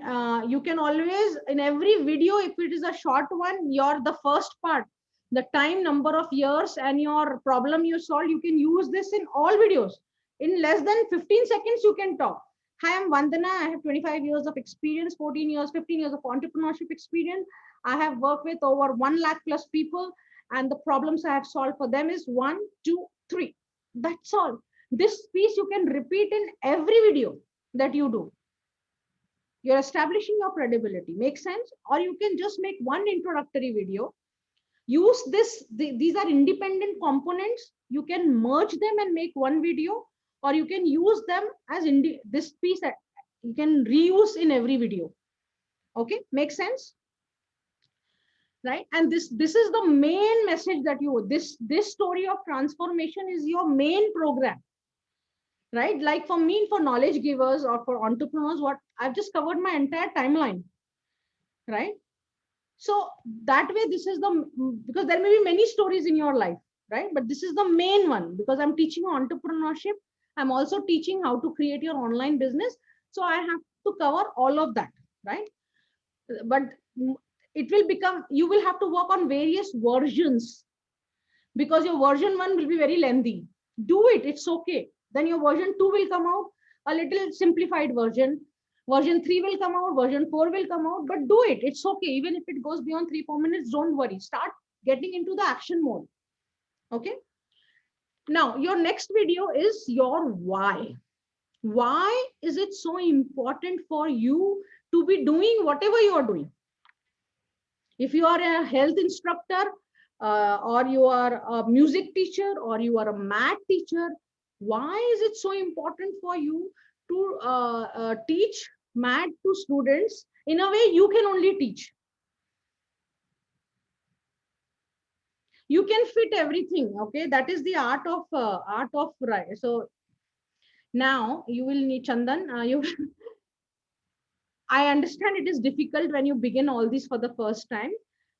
you can always, in every video, if it is a short one, you're the first part, the time, number of years, and your problem you solve, you can use this in all videos. In less than 15 seconds, you can talk. Hi, I'm Vandana. I have 25 years of experience, 14 years, 15 years of entrepreneurship experience. I have worked with over 1 lakh plus people, and the problems I have solved for them is 1, 2, 3. That's all. This piece you can repeat in every video that you do. You're establishing your credibility. Make sense? Or you can just make one introductory video. Use this. These are independent components. You can merge them and make one video, or you can use them as this piece that you can reuse in every video. Okay, make sense? Right? And this is the main message that you, this story of transformation is your main program. Right? Like for me, for knowledge givers or for entrepreneurs, what I've just covered my entire timeline. Right? So that way, this is the, because there may be many stories in your life, right? But this is the main one because I'm teaching entrepreneurship. I'm also teaching how to create your online business. So I have to cover all of that, right? But it will become, you will have to work on various versions because your version 1 will be very lengthy. Do it, it's okay. Then your version 2 will come out, a little simplified version. Version 3 will come out, version 4 will come out, but do it. It's okay. Even if it goes beyond 3-4 minutes, don't worry. Start getting into the action mode. Okay. Now, your next video is your why. Why is it so important for you to be doing whatever you are doing? If you are a health instructor, or you are a music teacher, or you are a math teacher, why is it so important for you to teach math to students in a way you can only teach? You can fit everything. Okay, that is the art of right. So now you will need Chandan. You, I understand it is difficult when you begin all this for the first time,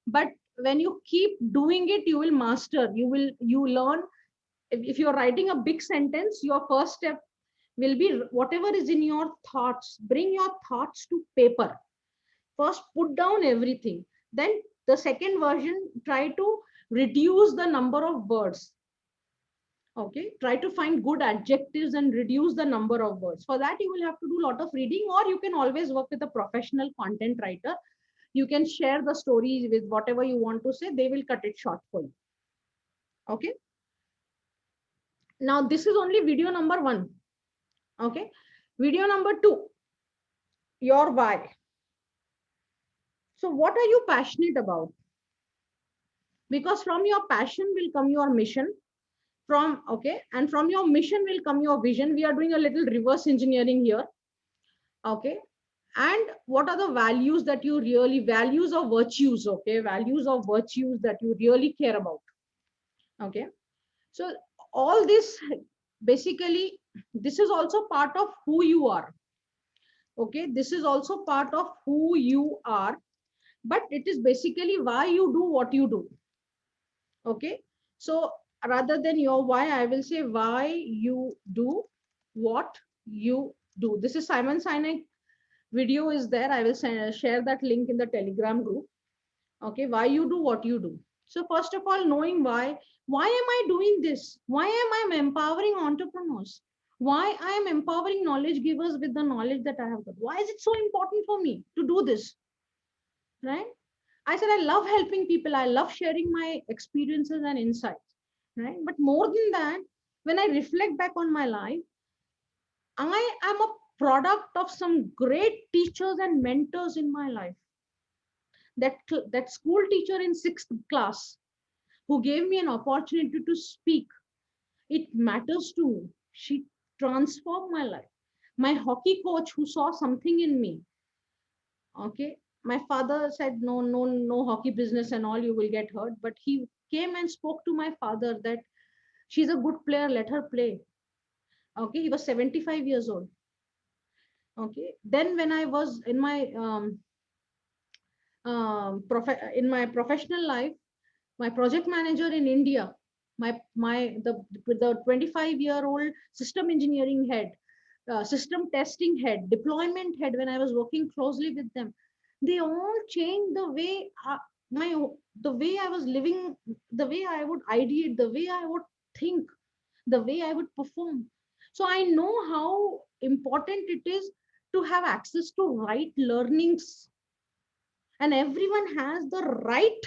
but when you keep doing it, you will master. You learn. If you're writing a big sentence, your first step will be whatever is in your thoughts. Bring your thoughts to paper. First, put down everything. Then the second version, try to reduce the number of words. Okay, try to find good adjectives and reduce the number of words. For that, you will have to do a lot of reading, or you can always work with a professional content writer. You can share the story with whatever you want to say. They will cut it short for you. Okay. Now, this is only video number 1. Okay. Video number 2, your why. So what are you passionate about? Because from your passion will come your mission. And from your mission will come your vision. We are doing a little reverse engineering here. Okay. And what are the values that you really, values or virtues? Okay. Values or virtues that you really care about. Okay. So all this, basically, this is also part of who you are. Okay. This is also part of who you are, but it is basically why you do what you do. Okay. So rather than your why, I will say why you do what you do. This is Simon Sinek video is there. I will share that link in the Telegram group. Okay. Why you do what you do. So first of all, knowing why am I doing this? Why am I empowering entrepreneurs? Why I am empowering knowledge givers with the knowledge that I have got? Why is it so important for me to do this? Right? I said, I love helping people. I love sharing my experiences and insights. Right? But more than that, when I reflect back on my life, I am a product of some great teachers and mentors in my life. That school teacher in 6th class who gave me an opportunity to speak, it matters to me. She transformed my life. My hockey coach who saw something in me, okay, my father said, no, no, no hockey business and all, you will get hurt. But he came and spoke to my father that she's a good player, let her play. Okay, he was 75 years old. Okay, then when I was in my in my professional life, my project manager in India, the 25-year-old system engineering head, system testing head, deployment head, when I was working closely with them, they all changed the way my the way I was living, the way I would ideate, the way I would think, the way I would perform. So I know how important it is to have access to right learnings, and everyone has the right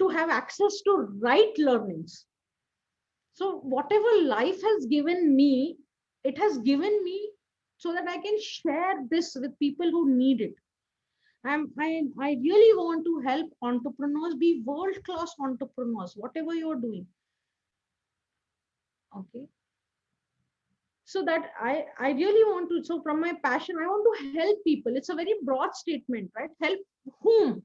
to have access to right learnings. So whatever life has given me, it has given me so that I can share this with people who need it. I really want to help entrepreneurs be world class entrepreneurs, whatever you're doing. Okay. So that I really want to, so from my passion, I want to help people. It's a very broad statement, right? Help whom?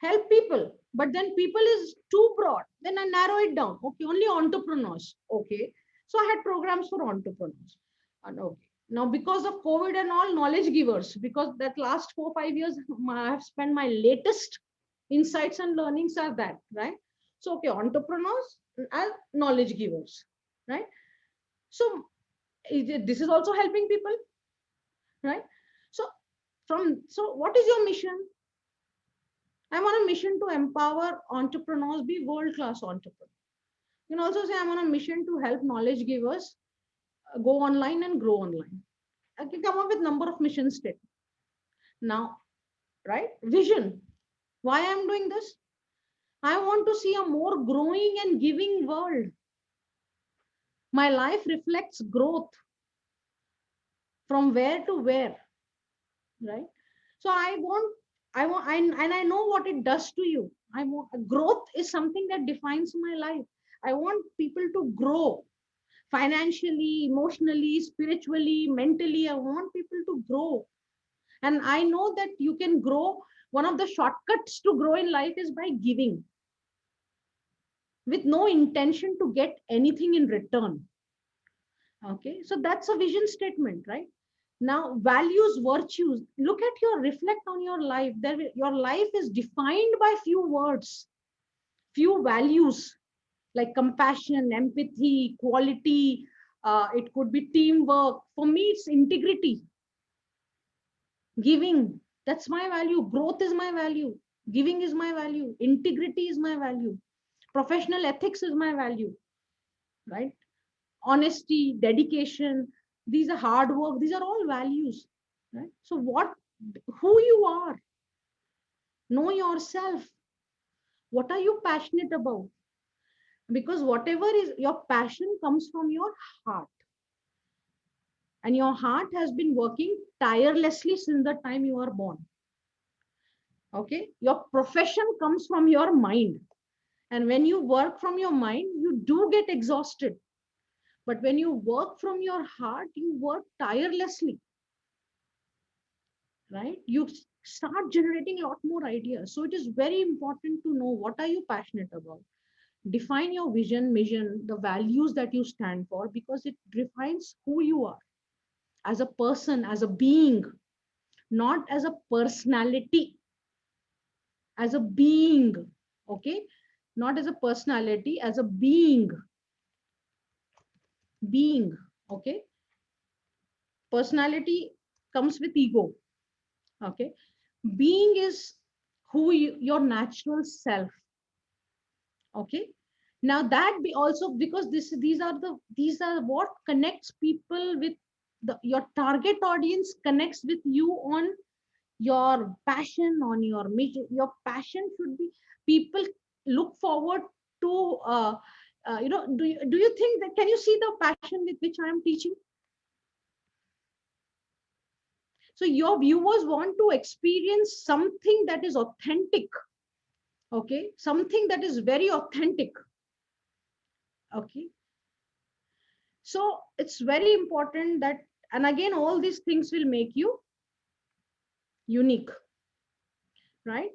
Help people, but then people is too broad, then I narrow it down. Okay, only entrepreneurs. Okay, so I had programs for entrepreneurs. And okay, now because of COVID and all, knowledge givers, because that last 4 5 years I have spent, my latest insights and learnings are that, right? So okay, entrepreneurs and knowledge givers, right? So this is also helping people, right? So what is your mission? I'm on a mission to empower entrepreneurs, be world class entrepreneurs. You can also say I'm on a mission to help knowledge givers go online and grow online. I can come up with number of mission statements. Now, right? Vision. Why I'm doing this? I want to see a more growing and giving world. My life reflects growth from where to where, right? So and I know what it does to you. I want growth is something that defines my life. I want people to grow financially, emotionally, spiritually, mentally. I want people to grow. And I know that you can grow. One of the shortcuts to grow in life is by giving with no intention to get anything in return. Okay, so that's a vision statement, right? Now, values, virtues. Look at your, reflect on your life. Your life is defined by few words, few values like compassion, empathy, quality. It could be teamwork. For me, it's integrity, giving. That's my value. Growth is my value. Giving is my value. Integrity is my value. Professional ethics is my value, right? Honesty, dedication. These are hard work. These are all values, right? So who you are, know yourself. What are you passionate about? Because whatever is your passion comes from your heart, and your heart has been working tirelessly since the time you are born. Okay, your profession comes from your mind, and when you work from your mind, you do get exhausted. But when you work from your heart, you work tirelessly, right? You start generating a lot more ideas. So it is very important to know what are you passionate about. Define your vision, mission, the values that you stand for, because it defines who you are as a person, as a being, not as a personality, as a being. Okay, not as a personality, as a being. Okay, personality comes with ego. Okay, being is your natural self. Okay, now that be also, because these are what connects people with your target audience, connects with you on your passion, on your mission. Your passion should be, people look forward to do you think that, can you see the passion with which I am teaching? So your viewers want to experience something that is authentic. Okay, something that is very authentic. Okay, so it's very important that, and again, all these things will make you unique, right?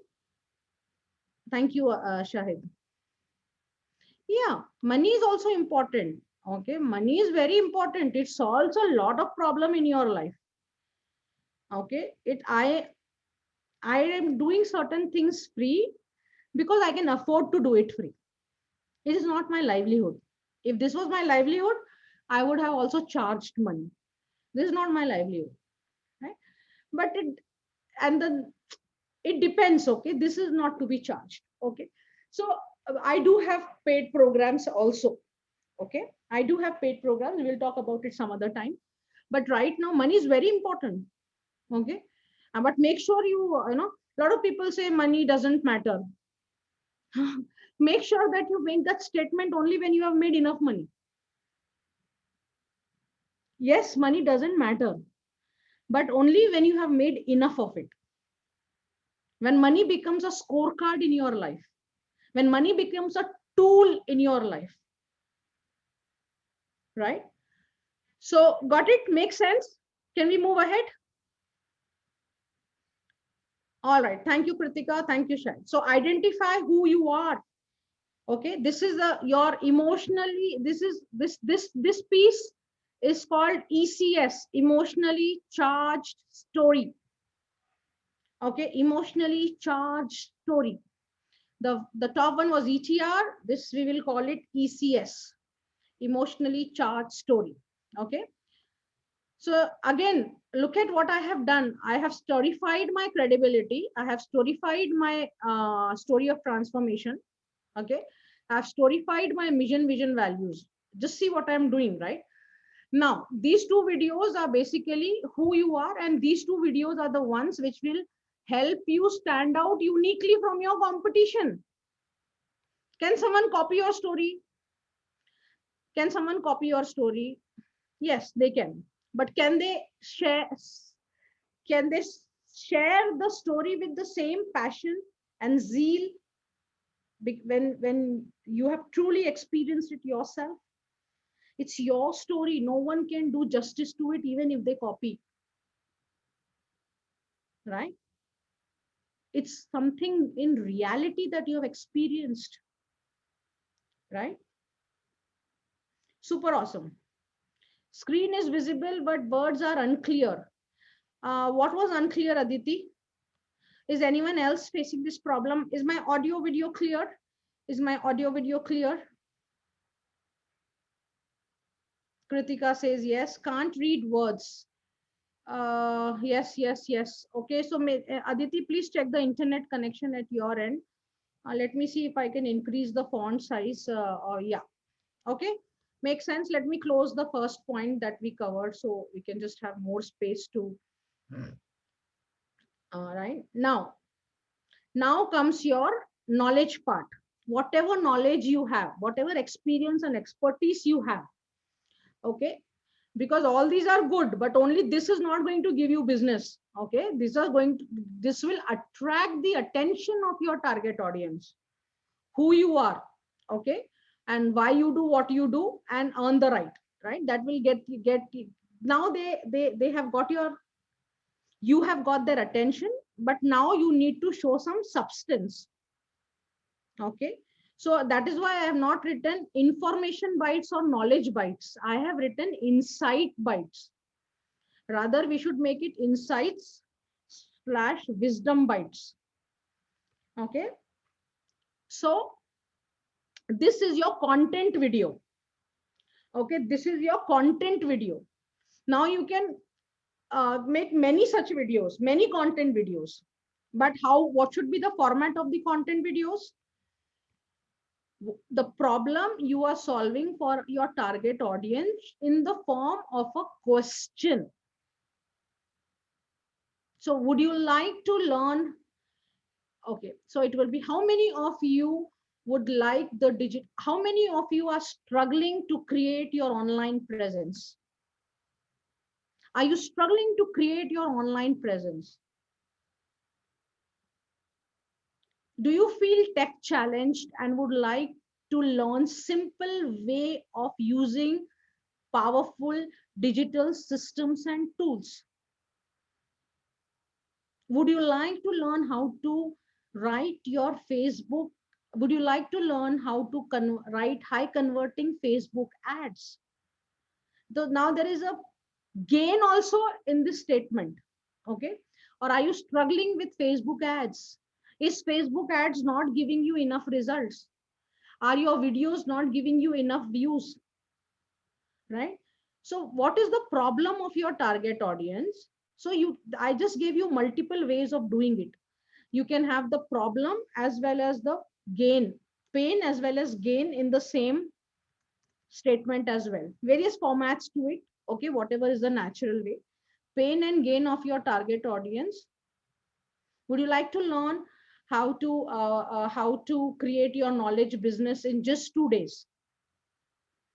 Thank you, Shahid. Yeah, money is also important. Okay, money is very important. It solves a lot of problem in your life. Okay, I am doing certain things free because I can afford to do it free. It is not my livelihood. If this was my livelihood, I would have also charged money. This is not my livelihood, right? But it depends. Okay, this is not to be charged. Okay, so I do have paid programs also. Okay, I do have paid programs. We will talk about it some other time. But right now, money is very important. Okay, but make sure you know. A lot of people say money doesn't matter. Make sure that you make that statement only when you have made enough money. Yes, money doesn't matter, but only when you have made enough of it. When money becomes a scorecard in your life, when money becomes a tool in your life, right? So, got it? Makes sense? Can we move ahead? All right. Thank you, Kritika. Thank you, Shai. So, identify who you are. Okay, this is your emotionally, this piece is called ECS, emotionally charged story. Okay, emotionally charged story. The top one was ETR. This we will call it ECS, emotionally charged story. Okay, so again, look at what I have done. I have storified my credibility. I have storified my story of transformation. Okay, I've storified my mission, vision, values. Just see what I'm doing, right? Now, these two videos are basically who you are, and these two videos are the ones which will help you stand out uniquely from your competition. Can someone copy your story? Can someone copy your story? Yes, they can. But can they share the story with the same passion and zeal when you have truly experienced it yourself? It's your story. No one can do justice to it, even if they copy, right? It's something in reality that you have experienced, right? Super awesome. Screen is visible, but words are unclear. What was unclear, Aditi? Is anyone else facing this problem? Is my audio video clear? Is my audio video clear? Kritika says yes. Can't read words. Yes, yes, yes. Okay, so Aditi, please check the internet connection at your end. Let me see if I can increase the font size. Or yeah, okay, makes sense. Let me close the first point that we covered so we can just have more space to. All right, now comes your knowledge part. Whatever knowledge you have, whatever experience and expertise you have, okay, because all these are good, but only this is not going to give you business. Okay, this will attract the attention of your target audience, who you are, okay, and why you do what you do, and earn the right, that will get now they have got you have got their attention, but now you need to show some substance. Okay, so that is why I have not written information bites or knowledge bites. I have written insight bites. Rather, we should make it insights slash wisdom bites. Okay, so this is your content video. Okay, this is your content video. Now you can make many such videos, many content videos. But what should be the format of the content videos? The problem you are solving for your target audience in the form of a question. So would you like to learn? Okay, so it will be, how many of you would like how many of you are struggling to create your online presence? Are you struggling to create your online presence? Do you feel tech challenged and would like to learn simple way of using powerful digital systems and tools? Would you like to learn how to write your Facebook? Would you like to learn how to write high converting Facebook ads? So now there is a gain also in this statement. Okay. Or are you struggling with Facebook ads? Is Facebook ads not giving you enough results? Are your videos not giving you enough views? Right. So what is the problem of your target audience? So I just gave you multiple ways of doing it. You can have the problem as well as the gain, pain as well as gain in the same statement as well. Various formats to it. Okay, whatever is the natural way. Pain and gain of your target audience. Would you like to learn how to create your knowledge business in just 2 days?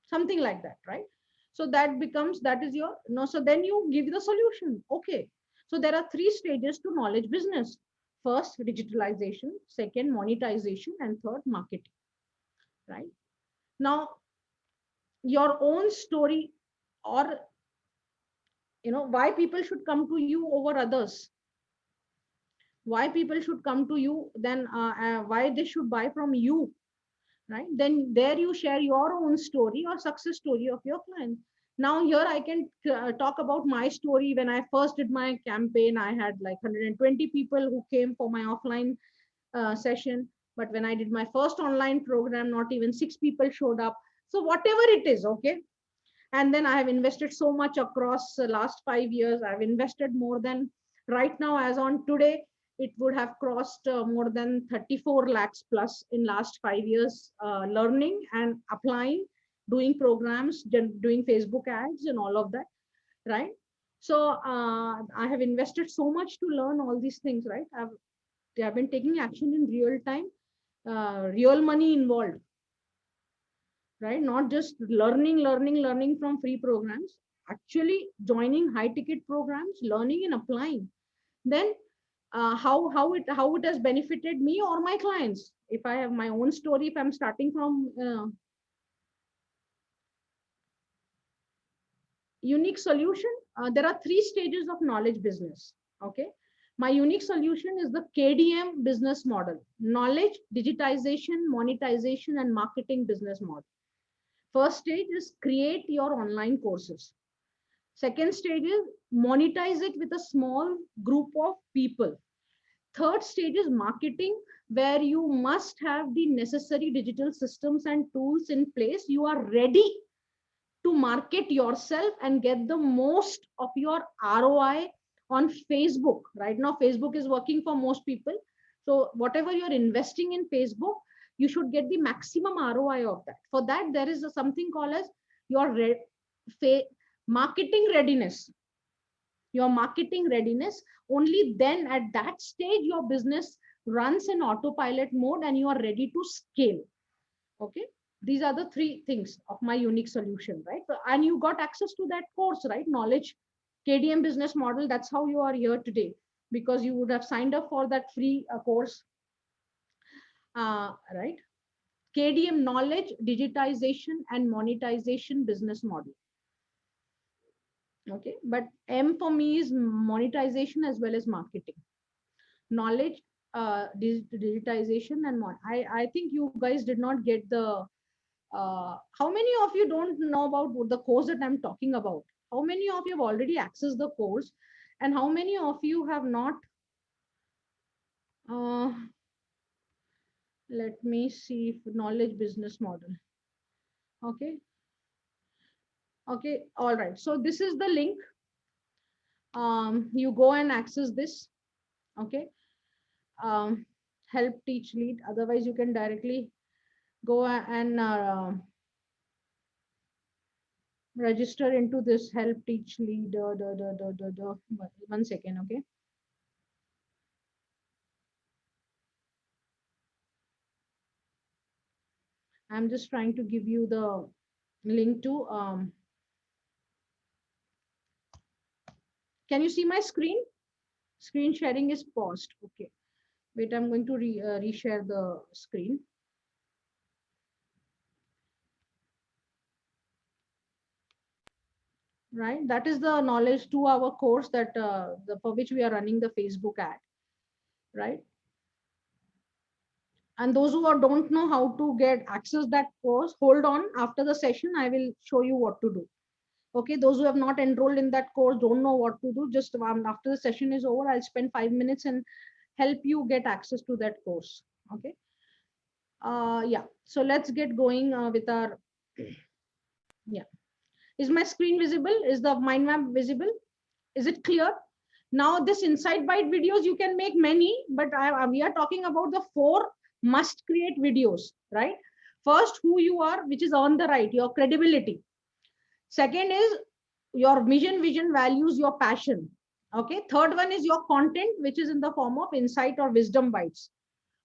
Something like that, right? So that becomes, that is your no. So then you give the solution. Okay, so there are three stages to knowledge business. First, digitalization. Second, monetization. And third, marketing. Right now, your own story, or why people should come to you over others, why people should come to you, then why they should buy from you, right? Then there you share your own story or success story of your client. Now here I can talk about my story. When I first did my campaign, I had like 120 people who came for my offline session. But when I did my first online program, not even 6 people showed up. So whatever it is, okay. And then I have invested so much across the last 5 years. I've invested more than, right now as on today, it would have crossed more than 34 lakhs plus in last 5 years, learning and applying, doing programs, doing Facebook ads and all of that, right? So I have invested so much to learn all these things, right? I've been taking action in real time, real money involved, right? Not just learning from free programs, actually joining high ticket programs, learning and applying. Then how it has benefited me or my clients. If I have my own story, if I'm starting from unique solution, there are three stages of knowledge business. Okay. My unique solution is the KDM business model: knowledge, digitization, monetization, and marketing business model. First stage is create your online courses. Second stage is monetize it with a small group of people. Third stage is marketing, where you must have the necessary digital systems and tools in place. You are ready to market yourself and get the most of your ROI on Facebook. Right now, Facebook is working for most people. So, whatever you're investing in Facebook, you should get the maximum ROI of that. For that, there is something called as your marketing readiness. Your marketing readiness. Only then, at that stage, your business runs in autopilot mode and you are ready to scale. Okay, these are the three things of my unique solution, right? And you got access to that course, right? Knowledge, KDM business model. That's how you are here today, because you would have signed up for that free course, right? KDM: knowledge, digitization, and monetization business model. Okay, but M for me is monetization as well as marketing. Knowledge, digitization, and I think you guys did not get the how many of you don't know about the course that I'm talking about? How many of you have already accessed the course? And how many of you have not? Uh, Let me see if knowledge business model. Okay. Okay. All right. So this is the link. You go and access this. Okay. Um, Help teach lead. Otherwise, you can directly go and register into this help teach lead. One second. Okay. I'm just trying to give you the link to Can you see my screen? Screen sharing is paused. Okay. Wait, I'm going to reshare the screen. Right. That is the knowledge 2-hour course that for which we are running the Facebook ad. Right. And those who don't know how to get access that course, hold on. After the session, I will show you what to do. Okay. Those who have not enrolled in that course don't know what to do. Just after the session is over, I'll spend 5 minutes and help you get access to that course. Okay. Yeah. So let's get going with our. Yeah. Is my screen visible? Is the mind map visible? Is it clear? Now, this Insight Byte videos, you can make many, but we are talking about the 4 must create videos, right? First, who you are, which is on the right, your credibility. Second is your vision, values, your passion. Okay. Third one is your content, which is in the form of insight or wisdom bites.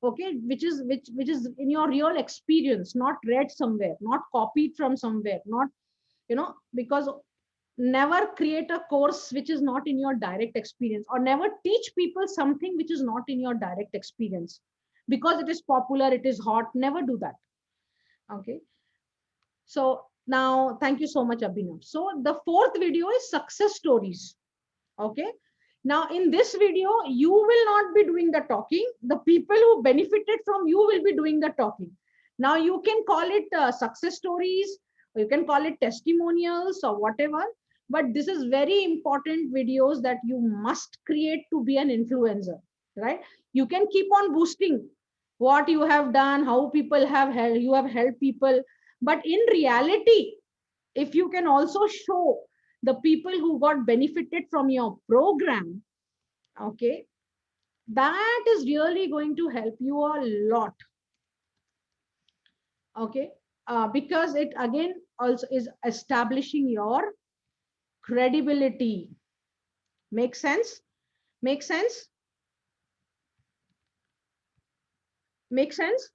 Okay, which is in your real experience, not read somewhere, not copied from somewhere, not because never create a course which is not in your direct experience, or never teach people something which is not in your direct experience because it is popular, it is hot. Never do that. Okay. So now, thank you so much, Abhinav. So the 4th video is success stories. Okay. Now in this video, you will not be doing the talking. The people who benefited from you will be doing the talking. Now you can call it success stories, or you can call it testimonials or whatever. But this is very important videos that you must create to be an influencer, right? You can keep on boosting what you have done, how people have helped, you have helped people. But in reality, if you can also show the people who got benefited from your program, okay, that is really going to help you a lot. Okay. Because it again also is establishing your credibility. Make sense? Make sense? Make sense?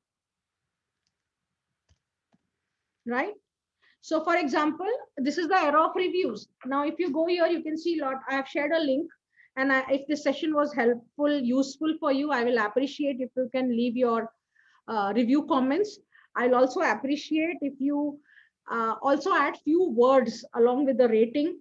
Right? So for example, this is the era of reviews. Now, if you go here, you can see a lot. I have shared a link. And if this session was helpful, useful for you, I will appreciate if you can leave your review comments. I'll also appreciate if you also add few words along with the rating,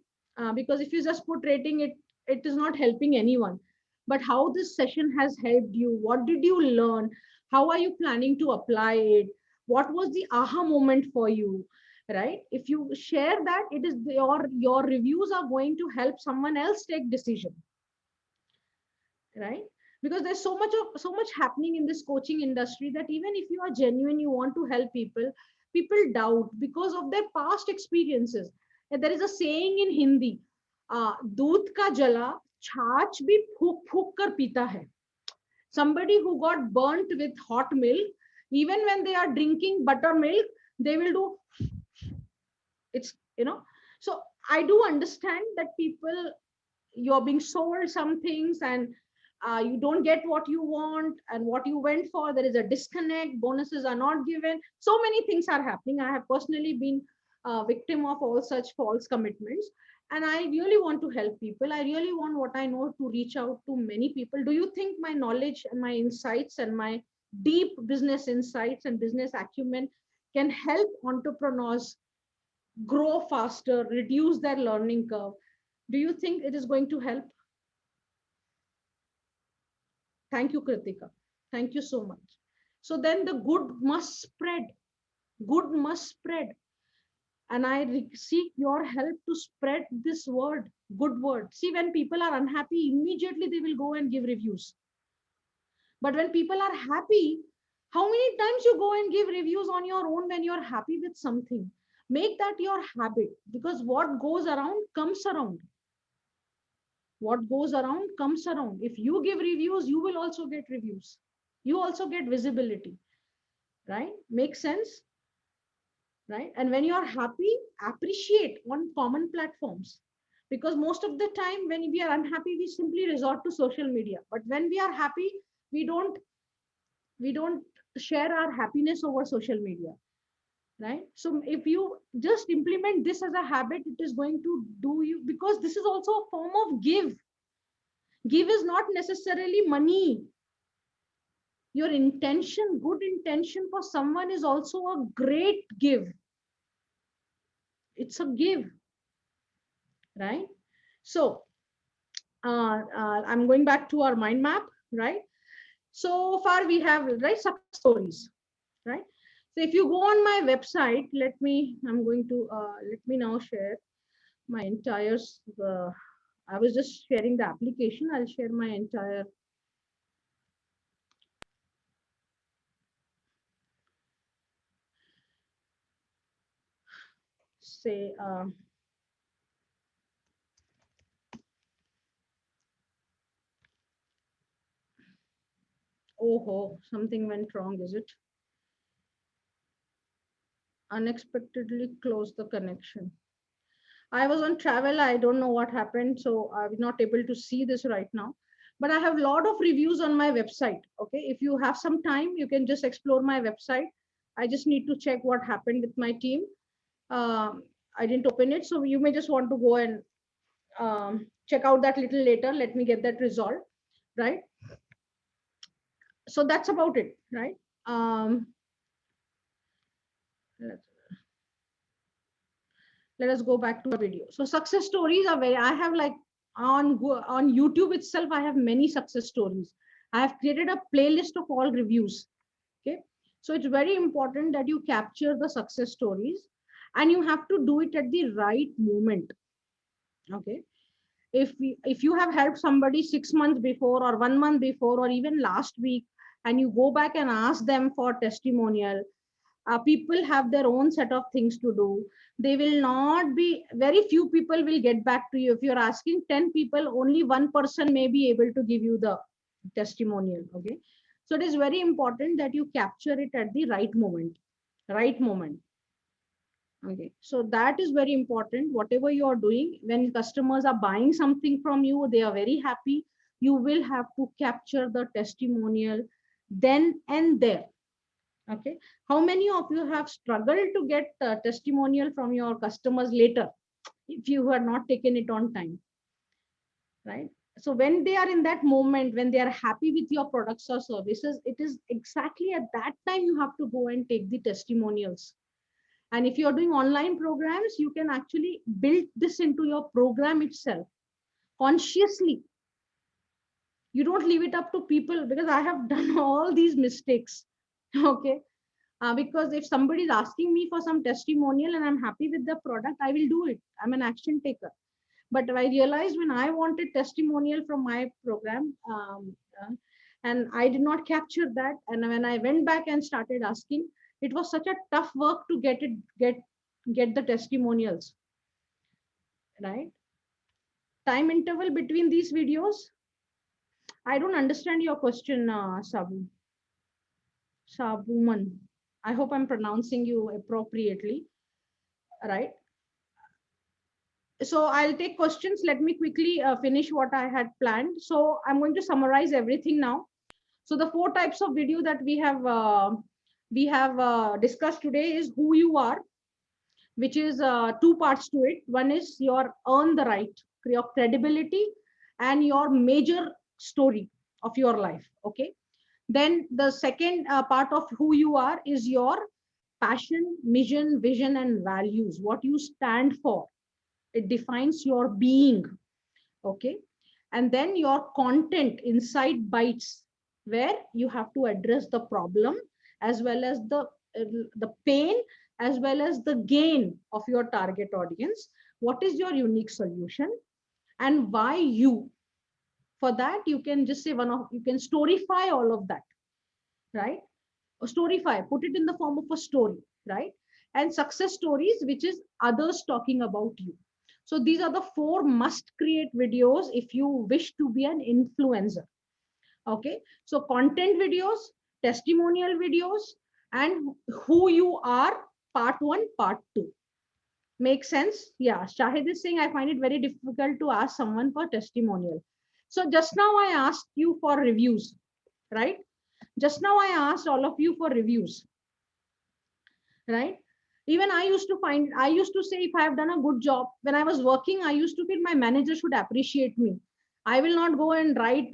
because if you just put rating, it is not helping anyone. But how this session has helped you, what did you learn, how are you planning to apply it, what was the aha moment for you, right? If you share that, it is your reviews are going to help someone else take decision, right? Because there's so much happening in this coaching industry that even if you are genuine, you want to help people, people doubt because of their past experiences. And there is a saying in Hindi, दूध का जला छाछ भी फूक फूक कर पीता है. Somebody who got burnt with hot milk, even when they are drinking buttermilk, they will do, it's. So I do understand that people, you're being sold some things, and you don't get what you want and what you went for. There is a disconnect, bonuses are not given, so many things are happening. I have personally been a victim of all such false commitments, and I really want to help people. I really want what I know to reach out to many people. Do you think my knowledge and my insights and my deep business insights and business acumen can help entrepreneurs grow faster, reduce their learning curve? Do you think it is going to help? Thank you, Kritika. Thank you so much. So then the good must spread. Good must spread. And I seek your help to spread this word, good word. See, when people are unhappy, immediately they will go and give reviews. But when people are happy, how many times you go and give reviews on your own when you're happy with something? Make that your habit, because what goes around comes around. What goes around comes around. If you give reviews, you will also get reviews. You also get visibility, right? Makes sense, right? And when you are happy, appreciate on common platforms, because most of the time when we are unhappy, we simply resort to social media. But when we are happy, we don't we don't share our happiness over social media, right? So if you just implement this as a habit, it is going to do you, because this is also a form of give. Give is not necessarily money. Your intention, good intention for someone is also a great give. It's a give, right? So I'm going back to our mind map, right? So far we have, right, success stories, right? So if you go on my website, I'm going to, let me now share my entire, uh, I was just sharing the application. I'll share my entire, say, oh, something went wrong, is it? Unexpectedly closed the connection. I was on travel. I don't know what happened. So I was not able to see this right now. But I have a lot of reviews on my website. Okay. If you have some time, you can just explore my website. I just need to check what happened with my team. I didn't open it. So you may just want to go and check out that little later. Let me get that resolved. Right. So that's about it. Right. Um, let us go back to a video. So success stories are very, I have like on YouTube itself, I have many success stories. I have created a playlist of all reviews. Okay. So it's very important that you capture the success stories, and you have to do it at the right moment. Okay. If you have helped somebody 6 months before, or 1 month before, or even last week, and you go back and ask them for testimonial, people have their own set of things to do. They will not be, very few people will get back to you. If you're asking 10 people, only one person may be able to give you the testimonial. Okay. So it is very important that you capture it at the right moment. Right moment. Okay. So that is very important. Whatever you are doing, when customers are buying something from you, they are very happy. You will have to capture the testimonial then and there. Okay. How many of you have struggled to get testimonial from your customers later if you have not taken it on time, right? So when they are in that moment, when they are happy with your products or services, it is exactly at that time you have to go and take the testimonials. And if you're doing online programs, you can actually build this into your program itself consciously. You don't leave it up to people, because I have done all these mistakes. Okay. Because if somebody is asking me for some testimonial and I'm happy with the product, I will do it. I'm an action taker. But I realized when I wanted testimonial from my program, and I did not capture that. And when I went back and started asking, it was such a tough work to get the testimonials, right? Time interval between these videos. I don't understand your question, Sabuman. I hope I'm pronouncing you appropriately, right? So I'll take questions. Let me quickly finish what I had planned. So I'm going to summarize everything now. So the 4 types of video that we have discussed today is who you are, which is 2 parts to it. One is your earn the right, your credibility, and your major story of your life. Okay. Then the second part of who you are is your passion, mission, vision, and values. What you stand for. It defines your being. Okay. And then your content, inside bites, where you have to address the problem, as well as the pain, as well as the gain of your target audience. What is your unique solution, and why you? For that, you can just say you can storyfy all of that, right? Or storyfy, put it in the form of a story, right? And success stories, which is others talking about you. So these are the 4 must create videos if you wish to be an influencer. Okay. So content videos, testimonial videos, and who you are, part 1, part 2. Make sense? Yeah. Shahid is saying, I find it very difficult to ask someone for testimonial. So just now I asked you for reviews, right? Just now I asked all of you for reviews, right? Even I used to say, if I have done a good job when I was working, I used to feel my manager should appreciate me. I will not go and write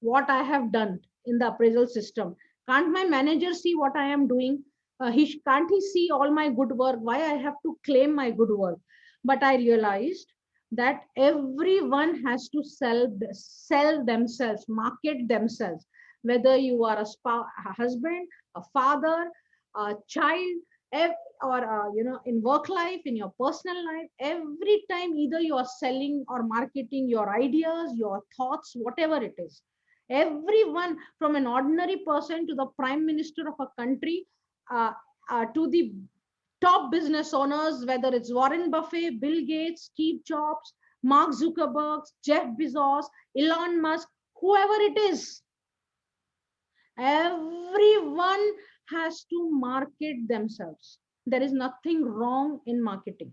what I have done in the appraisal system. Can't my manager see what I am doing? Can't he see all my good work? Why I have to claim my good work? But I realized that everyone has to sell themselves, market themselves. Whether you are a husband, a father, a child, or in work life, in your personal life, every time either you are selling or marketing your ideas, your thoughts, whatever it is. Everyone, from an ordinary person to the prime minister of a country, uh, to the top business owners, whether it's Warren Buffett, Bill Gates, Steve Jobs, Mark Zuckerberg, Jeff Bezos, Elon Musk, whoever it is, everyone has to market themselves. There is nothing wrong in marketing.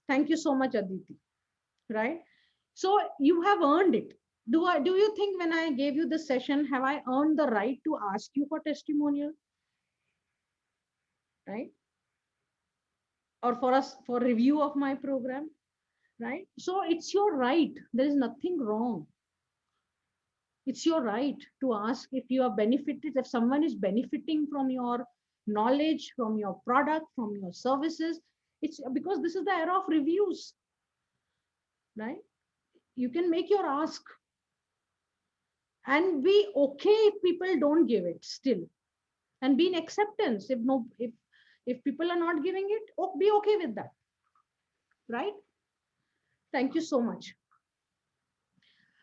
Thank you so much, Aditi. Right? So you have earned it. Do you think when I gave you this session, have I earned the right to ask you for testimonial? Right? Or for us for review of my program? Right? So it's your right. There is nothing wrong. It's your right to ask if you are benefited, if someone is benefiting from your knowledge, from your product, from your services. It's because this is the era of reviews, right? You can make your ask and be okay if people don't give it still, and be in acceptance if no if people are not giving it. Be okay with that, right? Thank you so much.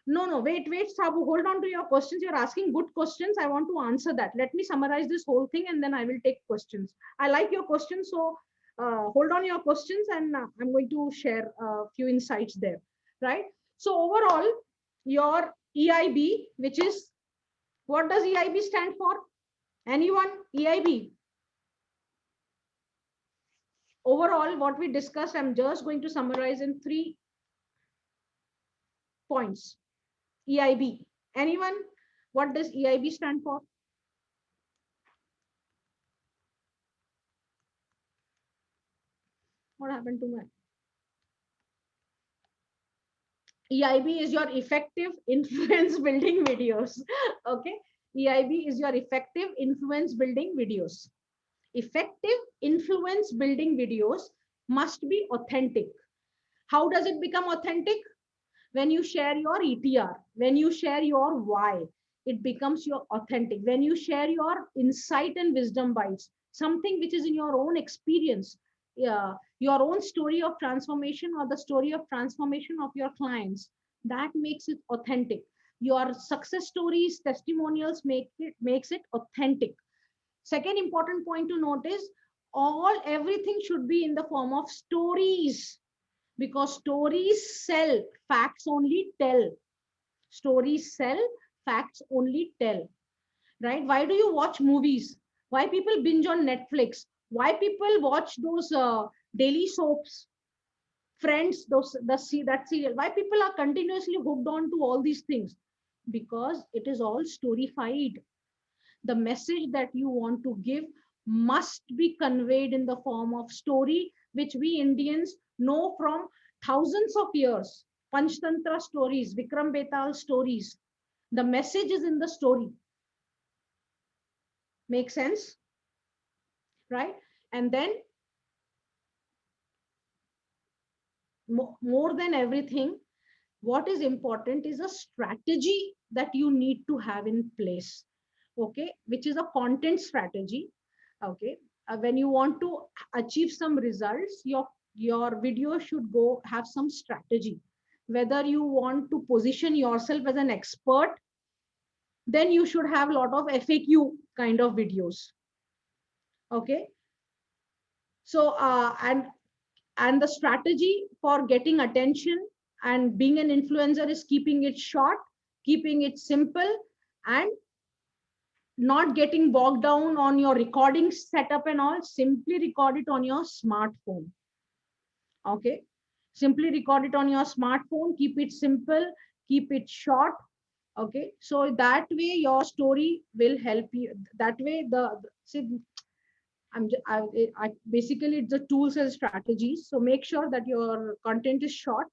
No, wait, Sabu, hold on to your questions. You're asking good questions. I want to answer that. Let me summarize this whole thing and then I will take questions. I like your questions, so hold on your questions, and I'm going to share a few insights there, right? So overall, your EIB, which is, what does EIB stand for? Anyone? EIB. Overall, what we discussed, I'm just going to summarize in 3 points. EIB. Anyone? What does EIB stand for? What happened to my EIB? Is your effective influence building videos. Okay. EIB is your effective influence building videos. Effective influence building videos must be authentic. How does it become authentic? When you share your ETR, when you share your why, it becomes your authentic. When you share your insight and wisdom bites, something which is in your own experience, your own story of transformation or the story of transformation of your clients, that makes it authentic. Your success stories, testimonials makes it authentic. Second important point to note is, everything should be in the form of stories, because stories sell, facts only tell. Stories sell, facts only tell. Right? Why do you watch movies? Why people binge on Netflix? Why people watch those daily soaps, Friends, that serial? Why people are continuously hooked on to all these things? Because it is all storyfied. The message that you want to give must be conveyed in the form of story, which we Indians know from thousands of years. Panchtantra stories, Vikram Betal stories. The message is in the story. Make sense? Right? And then, more than everything, what is important is a strategy that you need to have in place. Okay, which is a content strategy. Okay, when you want to achieve some results, your video should go have some strategy. Whether you want to position yourself as an expert, then you should have a lot of FAQ kind of videos. Okay, so and the strategy for getting attention and being an influencer is keeping it short, keeping it simple, and not getting bogged down on your recording setup and all. Simply record it on your smartphone. Okay, simply record it on your smartphone. Keep it simple, keep it short. Okay, so that way your story will help you. That way, see, Basically it's the tools and strategies. So make sure that your content is short,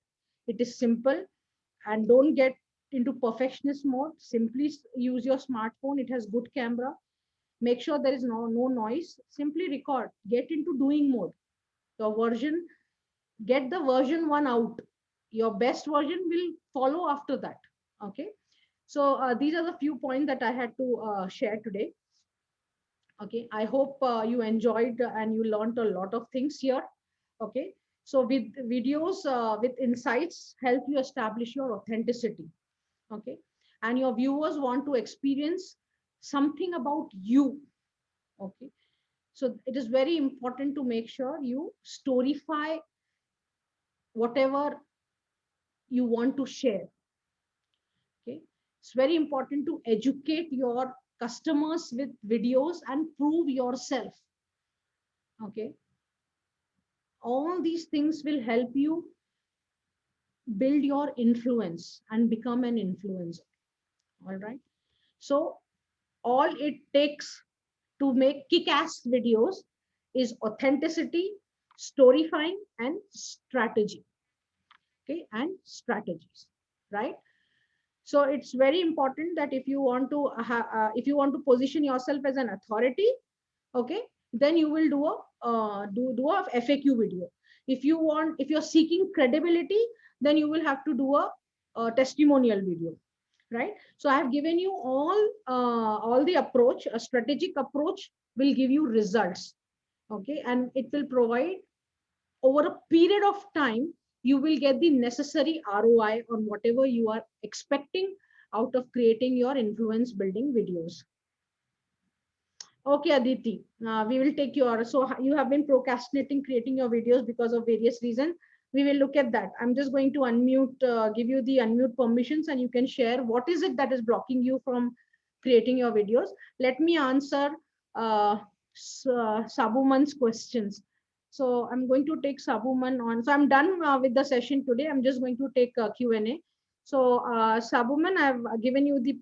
it is simple, and don't get into perfectionist mode. Simply use your smartphone. It has good camera. Make sure there is no noise. Simply record. Get into doing mode. Your version, get the version one out. Your best version will follow after that. Okay. So these are the few points that I had to share today. Okay, I hope you enjoyed and you learned a lot of things here. Okay, so with videos with insights help you establish your authenticity. Okay, and your viewers want to experience something about you. Okay, so it is very important to make sure you storyfy whatever you want to share. Okay, it's very important to educate your customers with videos and prove yourself. Okay, all these things will help you build your influence and become an influencer. All right, so all it takes to make kick-ass videos is authenticity, storyfying, and strategy. Okay, and strategies, right? So it's very important that if you want to if you want to position yourself as an authority, okay, then you will do a do a FAQ video. If you want, if you're seeking credibility, then you will have to do a testimonial video, right? So I have given you all the approach. A strategic approach will give you results. Okay, and it will provide, over a period of time, you will get the necessary ROI on whatever you are expecting out of creating your influence building videos. Okay, Aditi, we will take your, so you have been procrastinating creating your videos because of various reasons. We will look at that. I'm just going to unmute, give you the unmute permissions, and you can share what is it that is blocking you from creating your videos. Let me answer Sabuman's questions. So I'm going to take Sabuman on. So I'm done with the session today. I'm just going to take Q&A. So Sabuman, I've given you the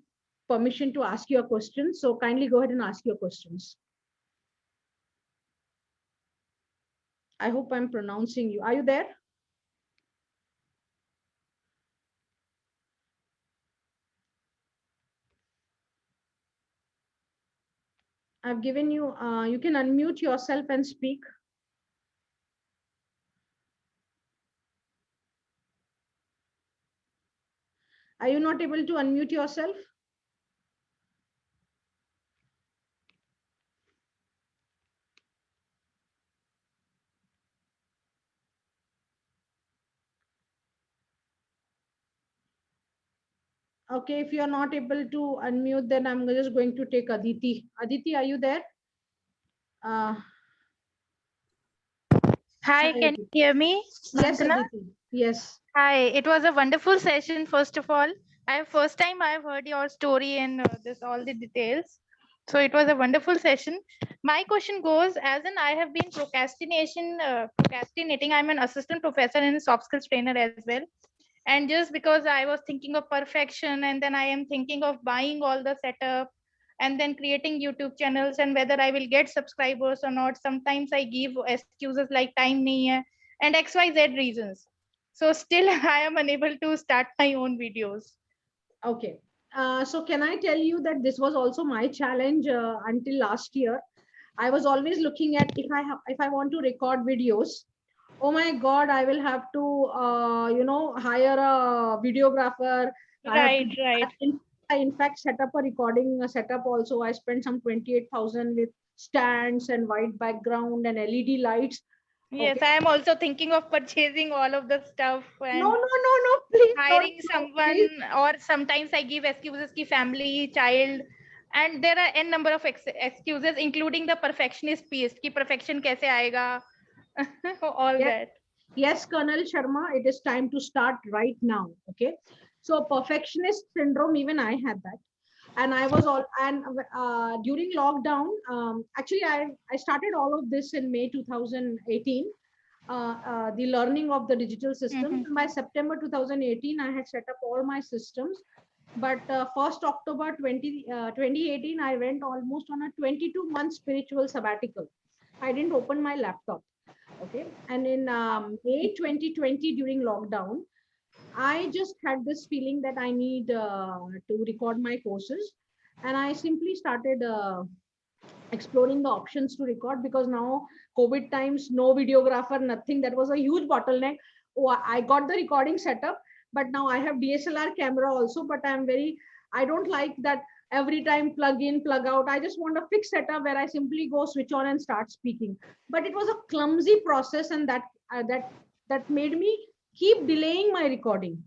permission to ask your questions. So kindly go ahead and ask your questions. I hope I'm pronouncing you. Are you there? I've given you, you can unmute yourself and speak. Are you not able to unmute yourself? Okay, if you're not able to unmute, then I'm just going to take Aditi. Aditi, are you there? Hi, can you hear me? Yes, Vandana? Aditi. Yes. Hi, it was a wonderful session. First of all, first time I've heard your story and this all the details. So it was a wonderful session. My question goes, as in I have been procrastinating. I'm an assistant professor and a soft skills trainer as well. And just because I was thinking of perfection, and then I am thinking of buying all the setup and then creating YouTube channels, and whether I will get subscribers or not. Sometimes I give excuses like time nahi hai and XYZ reasons. So still I am unable to start my own videos. Okay. So can I tell you that this was also my challenge until last year. I was always looking at, if I want to record videos, oh my God, I will have to hire a videographer. I have to, Right. I in fact set up a recording setup also. I spent some 28,000 with stands and white background and LED lights. Yes, Okay. I am also thinking of purchasing all of the stuff No, and no, no, no, please don't. hiring No, please. someone, or sometimes I give excuses ki family, child, and there are n number of excuses, including the perfectionist piece ki perfection kaise aayega. All Yes. that. Yes, Colonel Sharma, it is time to start right now. Okay. So perfectionist syndrome, even I had that. And I was all, and during lockdown, actually I started all of this in May 2018, the learning of the digital systems. Mhm. And by September 2018, I had set up all my systems. But 1st October 2018, I went almost on a 22-month spiritual sabbatical. I didn't open my laptop. Okay. And in May 2020, during lockdown, I just had this feeling that I need to record my courses. And I simply started exploring the options to record, because now COVID times, no videographer, nothing. That was a huge bottleneck. Oh, I got the recording setup, but now I have DSLR camera also. But I don't like that every time plug in, plug out. I just want a fixed setup where I simply go switch on and start speaking. But it was a clumsy process, and that made me keep delaying my recording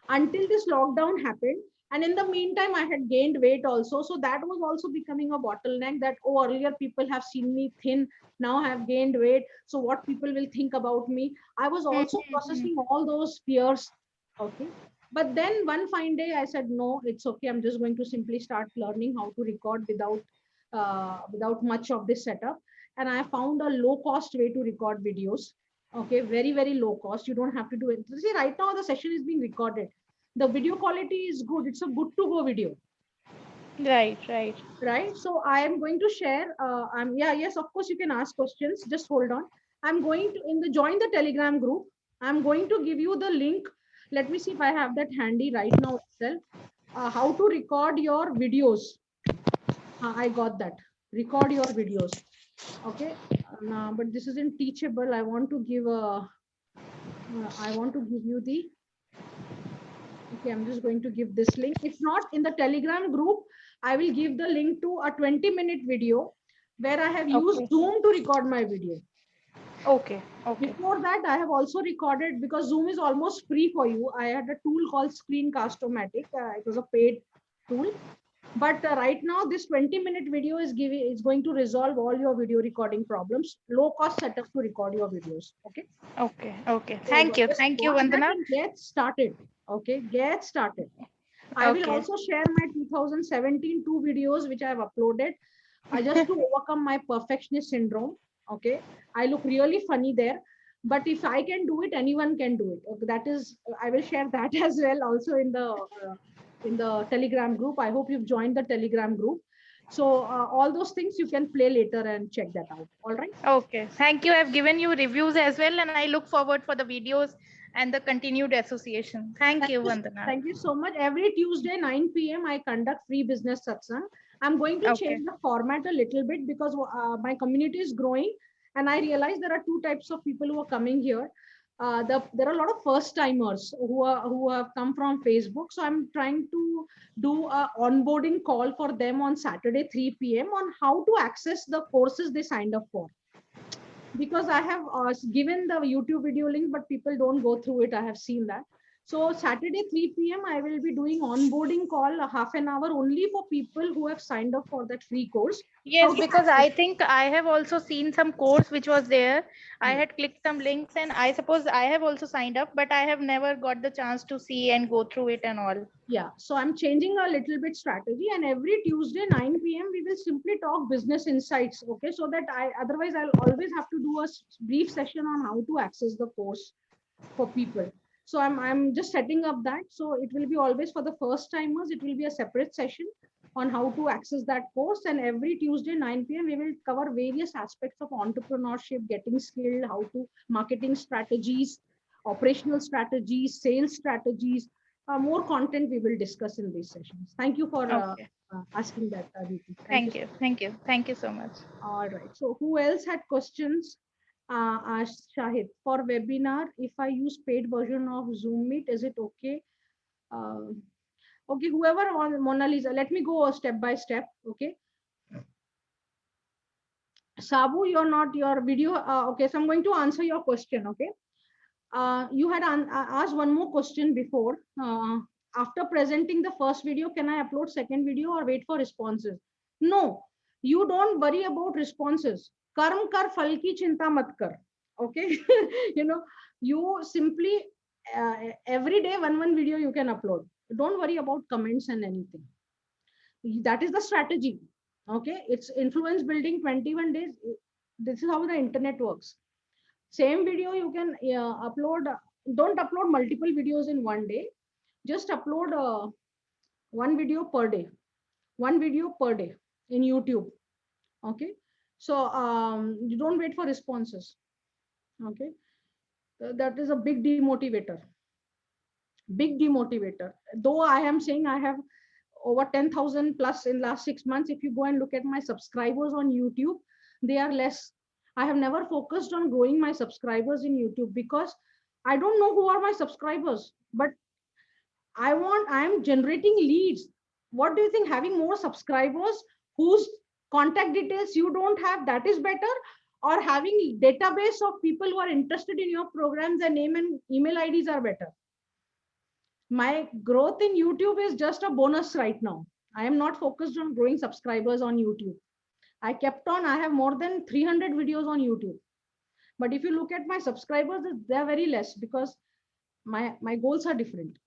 until this lockdown happened. And in the meantime, I had gained weight also, so that was also becoming a bottleneck, that oh, earlier people have seen me thin, now I have gained weight, so what people will think about me. I was also Mhm. processing all those fears. Okay. But then one fine day I said, no, it's okay, I'm just going to simply start learning how to record without much of this setup. And I found a low cost way to record videos. Okay, very very low cost, you don't have to do it. See, right now the session is being recorded, the video quality is good, it's a good to go video, Right, right. right? So I am going to share, yeah, yes, of course you can ask questions, just hold on. I'm going to in the join the Telegram group, I'm going to give you the link. Let me see if I have that handy right now itself. How to record your videos. I got that, record your videos. Okay. But this isn't teachable, I want to give a I want to give you the, okay, I'm just going to give this link. If not, in the Telegram group, I will give the link to a 20-minute video where I have used Okay. Zoom to record my video. Okay. Okay. Before that, I have also recorded, because Zoom is almost free for you. I had a tool called Screencast-O-Matic. It was a paid tool. But right now, this 20-minute video is going to resolve all your video recording problems. Low cost setup to record your videos. Okay. Okay. Okay. So Thank you. just Thank you, watch that Vandana. and get started. Okay, get started. I will Okay. also share my 2017 two videos which I have uploaded, just to overcome my perfectionist syndrome. Okay, I look really funny there, but if I can do it, anyone can do it. Okay, that is, I will share that as well also in the Telegram group. I hope you've joined the Telegram group. So all those things you can play later and check that out. All right. Okay. Thank you. I've given you reviews as well, and I look forward for the videos and the continued association. Thank you, Vandana. Thank you so much. Every Tuesday, 9 p.m., I conduct free business satsang. I'm going to Okay. change the format a little bit, because my community is growing, and I realize there are two types of people who are coming here. There are a lot of first timers who have come from Facebook. So I'm trying to do a onboarding call for them on Saturday 3 p.m. on how to access the courses they signed up for, because I have given the YouTube video link, but people don't go through it. I have seen that. So Saturday 3 p.m. I will be doing onboarding call, a half an hour only for people who have signed up for that free course. How Yes, to because access? I think I have also seen some course which was there. I Yeah. had clicked some links and I suppose I have also signed up, but I have never got the chance to see and go through it and all. Yeah. So I'm changing a little bit strategy, and every Tuesday 9 p.m. we will simply talk business insights. Okay. So that otherwise I'll always have to do a brief session on how to access the course for people. So I'm just setting up that. So it will be always for the first timers. It will be a separate session on how to access that course. And every Tuesday 9 p.m. we will cover various aspects of entrepreneurship, getting skilled, how to marketing strategies, operational strategies, sales strategies. More content we will discuss in these sessions. Thank you for Okay. asking that, Aditi. Thank you Thank so you. much. Thank you. Thank you so much. All right. So who else had questions? Shahid, for webinar, if I use paid version of Zoom Meet, is it okay? Uh, okay, whoever on Mona Lisa, let me go step by step. Okay. Sabu, you're not your video. Okay, so I'm going to answer your question. Okay. You had asked one more question before. After presenting the first video, can I upload second video or wait for responses? No, you don't worry about responses. Karm kar phal ki chinta mat kar. Okay, you know, you simply every day one video you can upload. Don't worry about comments and anything. That is the strategy. Okay, it's influence building 21 days. This is how the internet works. Same video you can upload. Don't upload multiple videos in one day. Just upload one video per day. One video per day in YouTube. Okay. So you don't wait for responses. Okay. That is a big demotivator. Big demotivator. Though I am saying I have over 10,000 plus in last 6 months, if you go and look at my subscribers on YouTube, they are less. I have never focused on growing my subscribers in YouTube because I don't know who are my subscribers, but I'm generating leads. What do you think? Having more subscribers whose contact details you don't have, that is better, or having database of people who are interested in your programs, their name and email IDs are better? My growth in YouTube is just a bonus right now. I am not focused on growing subscribers on YouTube. I kept on, I have more than 300 videos on YouTube. But if you look at my subscribers, they're very less because my goals are different.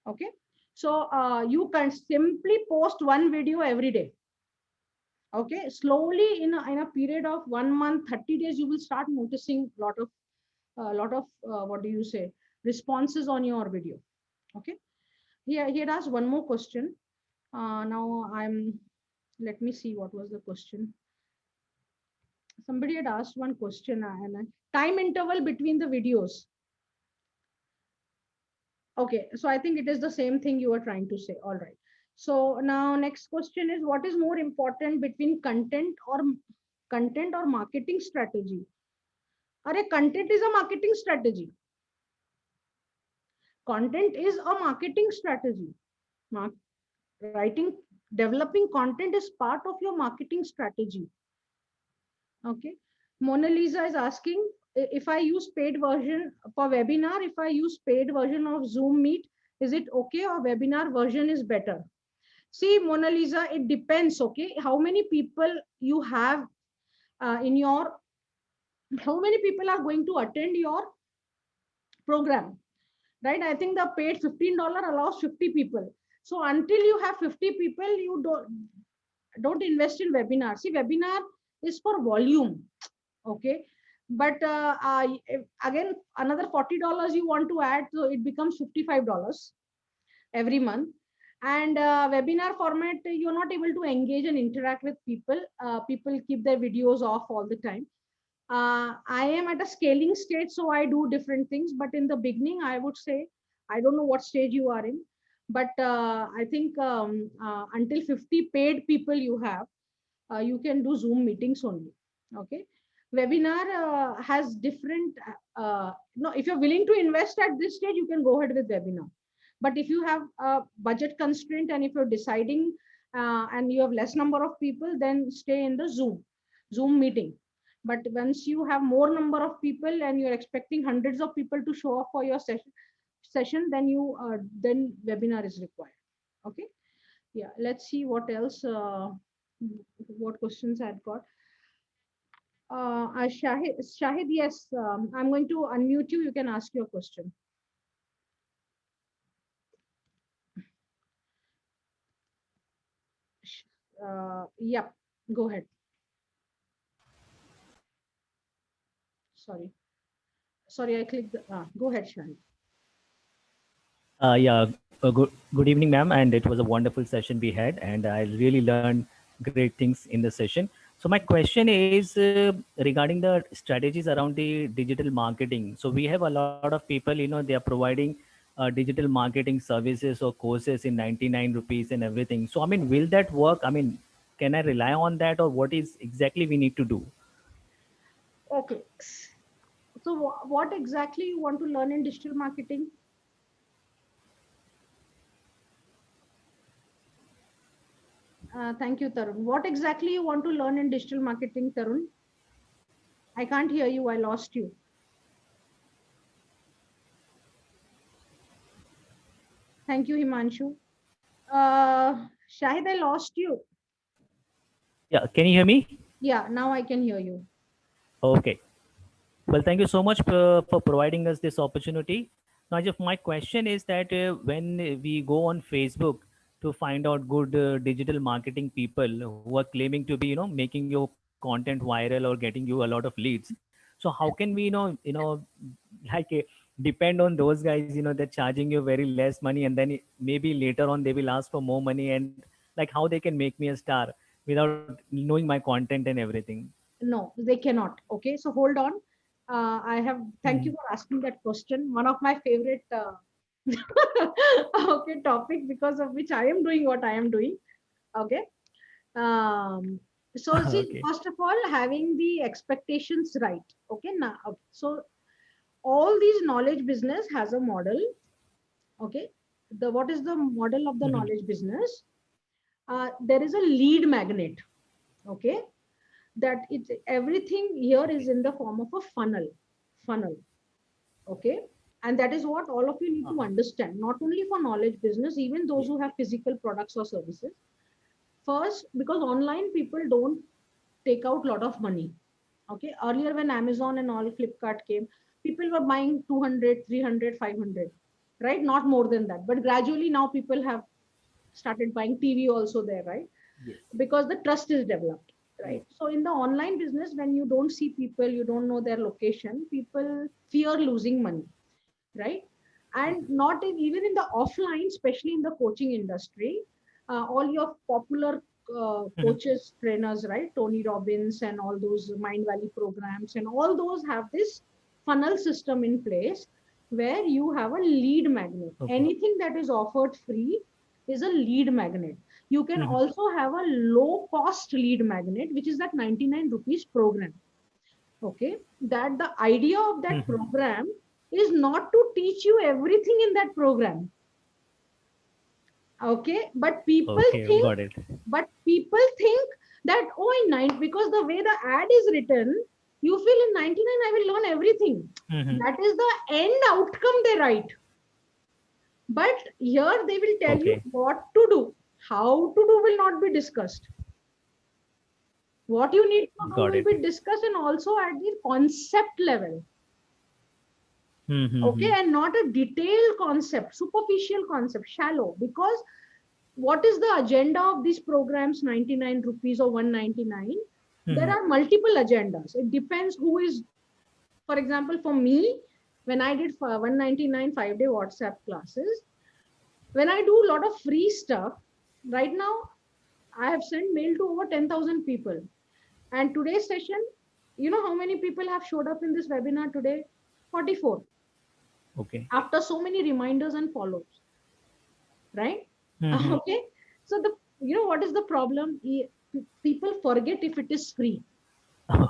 Okay. So you can simply post one video every day. Okay. Slowly in a period of 1 month, 30 days, you will start noticing what do you say, responses on your video. Okay. He had asked one more question. Now let me see what was the question. Somebody had asked one question, and time interval between the videos. Okay, so I think it is the same thing you were trying to say. All right. So now next question is, what is more important between content or marketing strategy? Are content is a marketing strategy. Content is a marketing strategy. Mar- Writing, developing content is part of your marketing strategy. Okay. Mona Lisa is asking, if I use paid version for webinar, if I use paid version of Zoom Meet, is it okay, or webinar version is better? See, Mona Lisa, it depends. Okay. How many people you have in your, how many people are going to attend your program, right? I think the paid $15 allows 50 people. So until you have 50 people, you don't invest in webinar. See, webinar is for volume. Okay. But again, another $40 you want to add, so it becomes $55 every month. And webinar format, you're not able to engage and interact with people. People keep their videos off all the time. I am at a scaling stage, so I do different things. But in the beginning, I would say, I don't know what stage you are in, but I think until 50 paid people you have, you can do Zoom meetings only. Okay. Webinar has different, no, if you're willing to invest at this stage, you can go ahead with webinar. But if you have a budget constraint and if you're deciding and you have less number of people, then stay in the Zoom meeting. But once you have more number of people and you're expecting hundreds of people to show up for your session, then webinar is required. Okay. Yeah. Let's see what else. What questions I've got. Shahid, yes, I'm going to unmute you. You can ask your question. Yep, go ahead. Sorry. Sorry, I clicked. Go ahead, Shahid. Good evening, ma'am. And it was a wonderful session we had, and I really learned great things in the session. So my question is regarding the strategies around the digital marketing. So we have a lot of people, they are providing digital marketing services or courses in 99 rupees and everything. So I mean, will that work? I mean, can I rely on that, or what is exactly we need to do? Okay. So what exactly you want to learn in digital marketing? Thank you, Tarun. What exactly you want to learn in digital marketing, Tarun? I can't hear you. I lost you. Thank you, Himanshu. Shahid, I lost you. Yeah, can you hear me? Yeah, now I can hear you. Okay. Well, thank you so much for providing us this opportunity. Now, just my question is that when we go on Facebook to find out good digital marketing people who are claiming to be, making your content viral or getting you a lot of leads. So how can we, like depend on those guys? They're charging you very less money, and then maybe later on they will ask for more money, and like how they can make me a star. without knowing my content and everything. No, they cannot. Okay, so hold on. I have, thank you Mhm. for asking that question. One of my favorite okay topic, because of which I am doing what I am doing. Okay. Um, so see, Okay. first of all, having the expectations right. Okay, now so all these knowledge business has a model. Okay, the what is the model of the Mhm. knowledge business? There is a lead magnet. Okay, that it's everything here Okay. is in the form of a funnel. Okay, and that is what all of you need to Uh-huh. understand, not only for knowledge business, even those who have physical products or services. First, because online people don't take out a lot of money. Okay, earlier when Amazon and all Flipkart came, people were buying 200, 300, 500, right? Not more than that, but gradually now people have started buying TV also there, right? Yes. Because the trust is developed, Yes. right? So in the online business, when you don't see people, you don't know their location, people fear losing money, right? And not in, even in the offline, especially in the coaching industry, all your popular Mhm. coaches, trainers, right? Tony Robbins and all those Mind Valley programs and all those have this funnel system in place where you have a lead magnet. Okay. Anything that is offered free is a lead magnet. You can Mhm. also have a low cost lead magnet, which is that 99 rupees program. Okay, that the idea of that Mhm. program is not to teach you everything in that program. Okay, Okay, got it. but people think that, oh, in nine, because the way the ad is written, you feel in 99 I will learn everything. Mhm. That is the end outcome they write. But here they will tell you Okay, what to do. How to do will not be discussed. What you need to do got will it. be discussed, and also at the concept level. Okay, Mhm. and not a detailed concept, superficial concept, shallow. Because what is the agenda of these programs, 99 rupees or 199? There Mhm. are multiple agendas. It depends who is, for example, for me, when I did for 199 5-day WhatsApp classes, when I do a lot of free stuff, right now I have sent mail to over 10,000 people. And today's session, you know how many people have showed up in this webinar today? 44, Okay. after so many reminders and follows, right? Mhm. Okay, so the, you know what is the problem? People forget if it is free.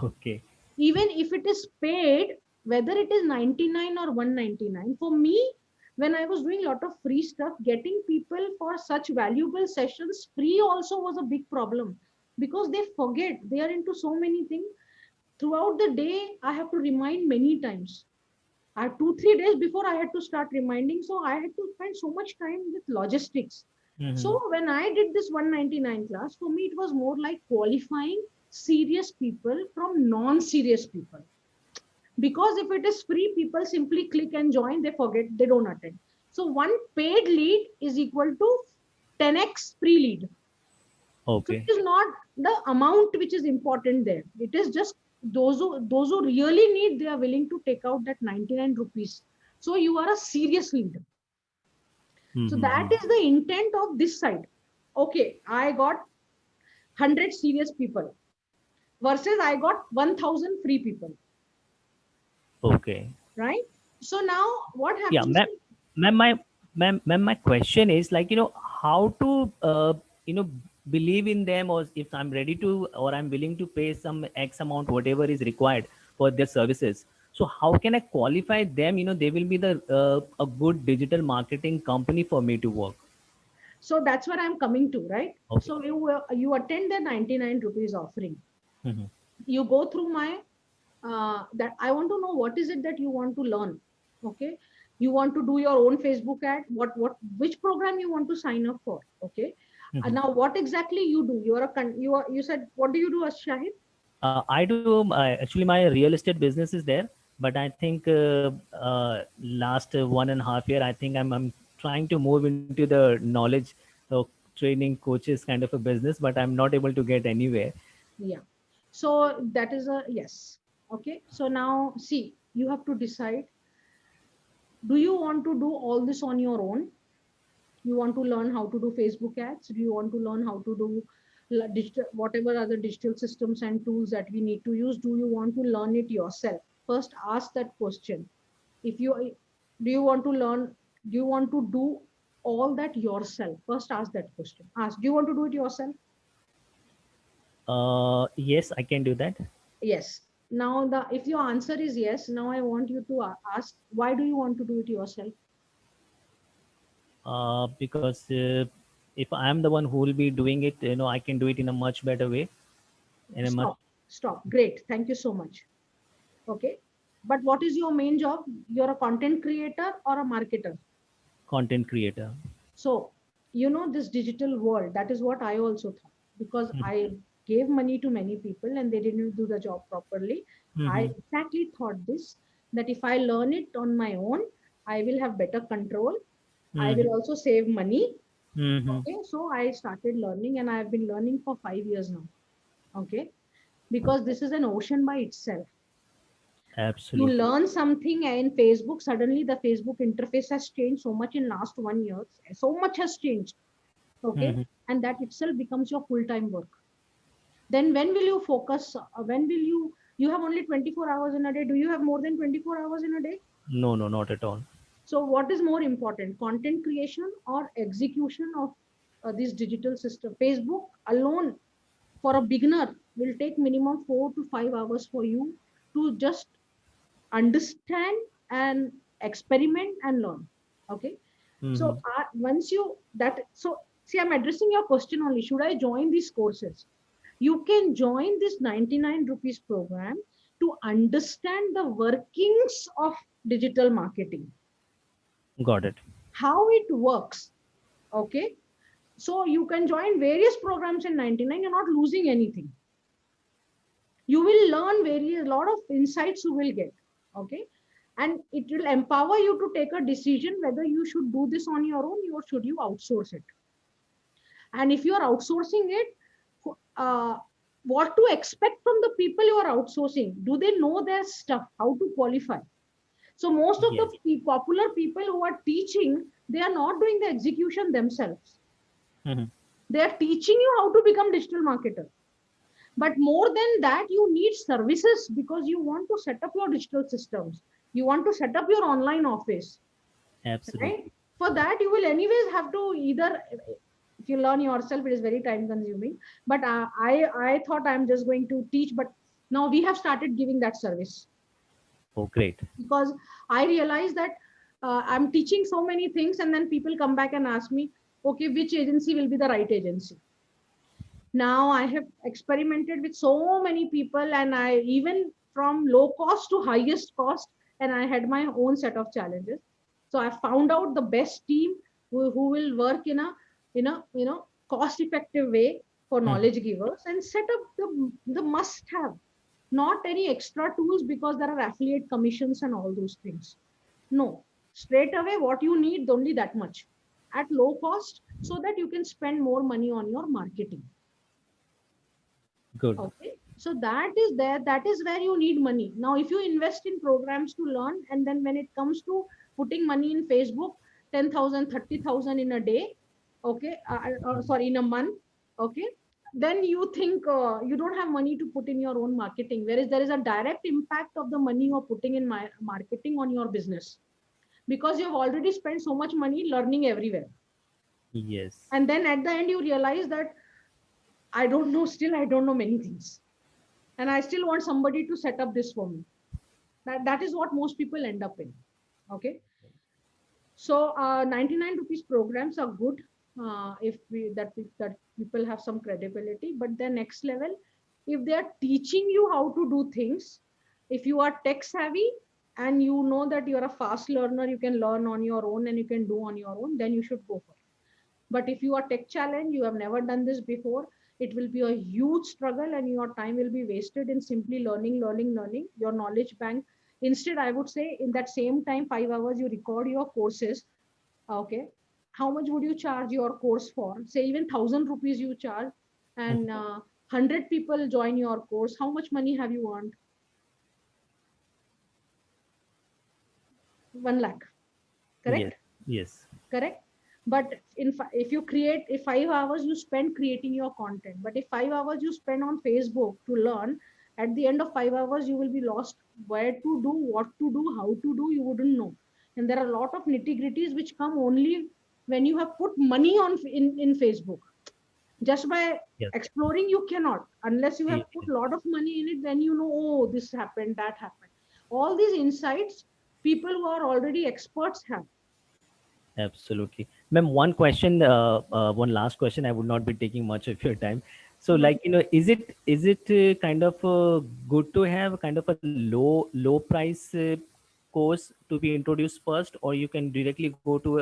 Okay. Even if it is paid, whether it is 99 or 199, for me, when I was doing a lot of free stuff, getting people for such valuable sessions free also was a big problem, because they forget, they are into so many things. Throughout the day I have to remind many times. I had 2 3 days before I had to start reminding, so I had to spend so much time with logistics. Mhm. So when I did this 199 class, for me it was more like qualifying serious people from non-serious people. Because if it is free, people simply click and join, they forget, they don't attend. So one paid lead is equal to 10x free lead. So Okay. it is not the amount which is important there. It is just those who really need, they are willing to take out that 99 rupees. So you are a serious lead. So that Mhm. is the intent of this side. Okay, I got 100 serious people versus I got 1000 free people, Okay. right? So now what Yeah, happens? ma'am, ma'am, my question is like, how to, believe in them, or if I'm ready to, or I'm willing to pay some X amount, whatever is required for their services. So how can I qualify them? They will be a good digital marketing company for me to work. So that's what I'm coming to, right? Okay. So you attend the 99 rupees offering. Mm-hmm. You go through my that I want to know what is it that you want to learn. Okay, you want to do your own Facebook ad. What which program you want to sign up for? Okay, Mm-hmm. now what exactly you do? You said, what do you do, as Shahid? I do. Actually, my real estate business is there, but I think last 1.5 year, I think I'm trying to move into the knowledge training coaches kind of a business, but I'm not able to get anywhere. Yeah. So that is a yes. Okay. So now see, you have to decide, do you want to do all this on your own? You want to learn how to do Facebook ads? Do you want to learn how to do digital, whatever other digital systems and tools that we need to use, do you want to learn it yourself? First ask that question. If you do you want to learn, do you want to do all that yourself? First ask that question. Ask, do you want to do it yourself? Yes, I can do that. Yes. Now the if your answer is yes, now I want you to ask, why do you want to do it yourself? Because if I'm the one who will be doing it, I can do it in a much better way, in a much Stop. Great. Thank you so much. Okay. But what is your main job? You're a content creator or a marketer? content creator. So, this digital world, that is what I also thought, because I gave money to many people and they didn't do the job properly. I Mm-hmm. exactly thought this, that if I learn it on my own, I will have better control. I Mm-hmm. will also save money. Mm-hmm. Okay. So I started learning and I have been learning for 5 years now. Okay. Because this is an ocean by itself. You Absolutely. learn something in Facebook, suddenly the Facebook interface has changed so much in last 1 year. So much has changed. Okay. Mm-hmm. And that itself becomes your full-time work. Then when will you focus? When will you have only 24 hours in a day? Do you have more than 24 hours in a day? No, no, not at all. So what is more important, content creation or execution of this digital system? Facebook alone for a beginner will take minimum 4 to 5 hours for you to just understand and experiment and learn. Okay. Mm-hmm. So once you that, so see, I'm addressing your question only. Should I join these courses? You can join this 99 rupees program to understand the workings of digital marketing, Got it. how it works. Okay. So you can join various programs in 99. You're not losing anything. You will learn various lot of insights you will get. Okay. And it will empower you to take a decision whether you should do this on your own or should you outsource it. And if you are outsourcing it, uh, what to expect from the people you are outsourcing? Do they know their stuff? How to qualify? So most of the Yes. popular people who are teaching, they are not doing the execution themselves. Mm-hmm. They are teaching you how to become digital marketer. But more than that, you need services because you want to set up your digital systems. You want to set up your online office, right? Absolutely. For that, you will anyways have to either, if you learn yourself, it is very time consuming. But I thought I'm just going to teach, but now we have started giving that service Oh, great. because I realized that I'm teaching so many things, and then people come back and ask me, okay, which agency will be the right agency? Now I have experimented with so many people, and I even from low cost to highest cost, and I had my own set of challenges. So I found out the best team who will work in a cost effective way for Mm-hmm. knowledge givers, and set up the must have, not any extra tools because there are affiliate commissions and all those things. No, straight away what you need only that much at low cost so that you can spend more money on your marketing. Good. Okay. So that is there. That is where you need money. Now, if you invest in programs to learn, and then when it comes to putting money in Facebook, 10,000, 30,000 in a day, okay, sorry, in a month, okay, then you think you don't have money to put in your own marketing. Whereas there is a direct impact of the money you are putting in my marketing on your business because you have already spent so much money learning everywhere. Yes. And then at the end, you realize that I don't know, still, I don't know many things, and I still want somebody to set up this for me. That is what most people end up in. Okay. So 99 rupees programs are good if that people have some credibility. But the next level, if they are teaching you how to do things, if you are tech savvy and you know that you are a fast learner, you can learn on your own and you can do on your own, then you should go for it. But if you are tech challenged, you have never done this before, it will be a huge struggle and your time will be wasted in simply learning your knowledge bank. Instead, I would say in that same time, 5 hours, you record your courses. Okay. How much would you charge your course for? Say even 1,000 rupees you charge, and 100 people join your course. How much money have you earned? 1 lakh. Yes. Correct? Yes. Correct. But if you create, if 5 hours you spend creating your content, but if 5 hours you spend on Facebook to learn, at the end of 5 hours you will be lost where to do, what to do, how to do, you wouldn't know. And there are a lot of nitty gritties which come only when you have put money on in Facebook. Just by Yes. exploring you cannot, unless you have Yes. put a lot of money in it, then you know, oh, this happened, that happened. All these insights people who are already experts have. Absolutely. Ma'am, one last question. I would not be taking much of your time. So, Mhm. like, is it kind of good to have kind of a low price course to be introduced first, or you can directly go to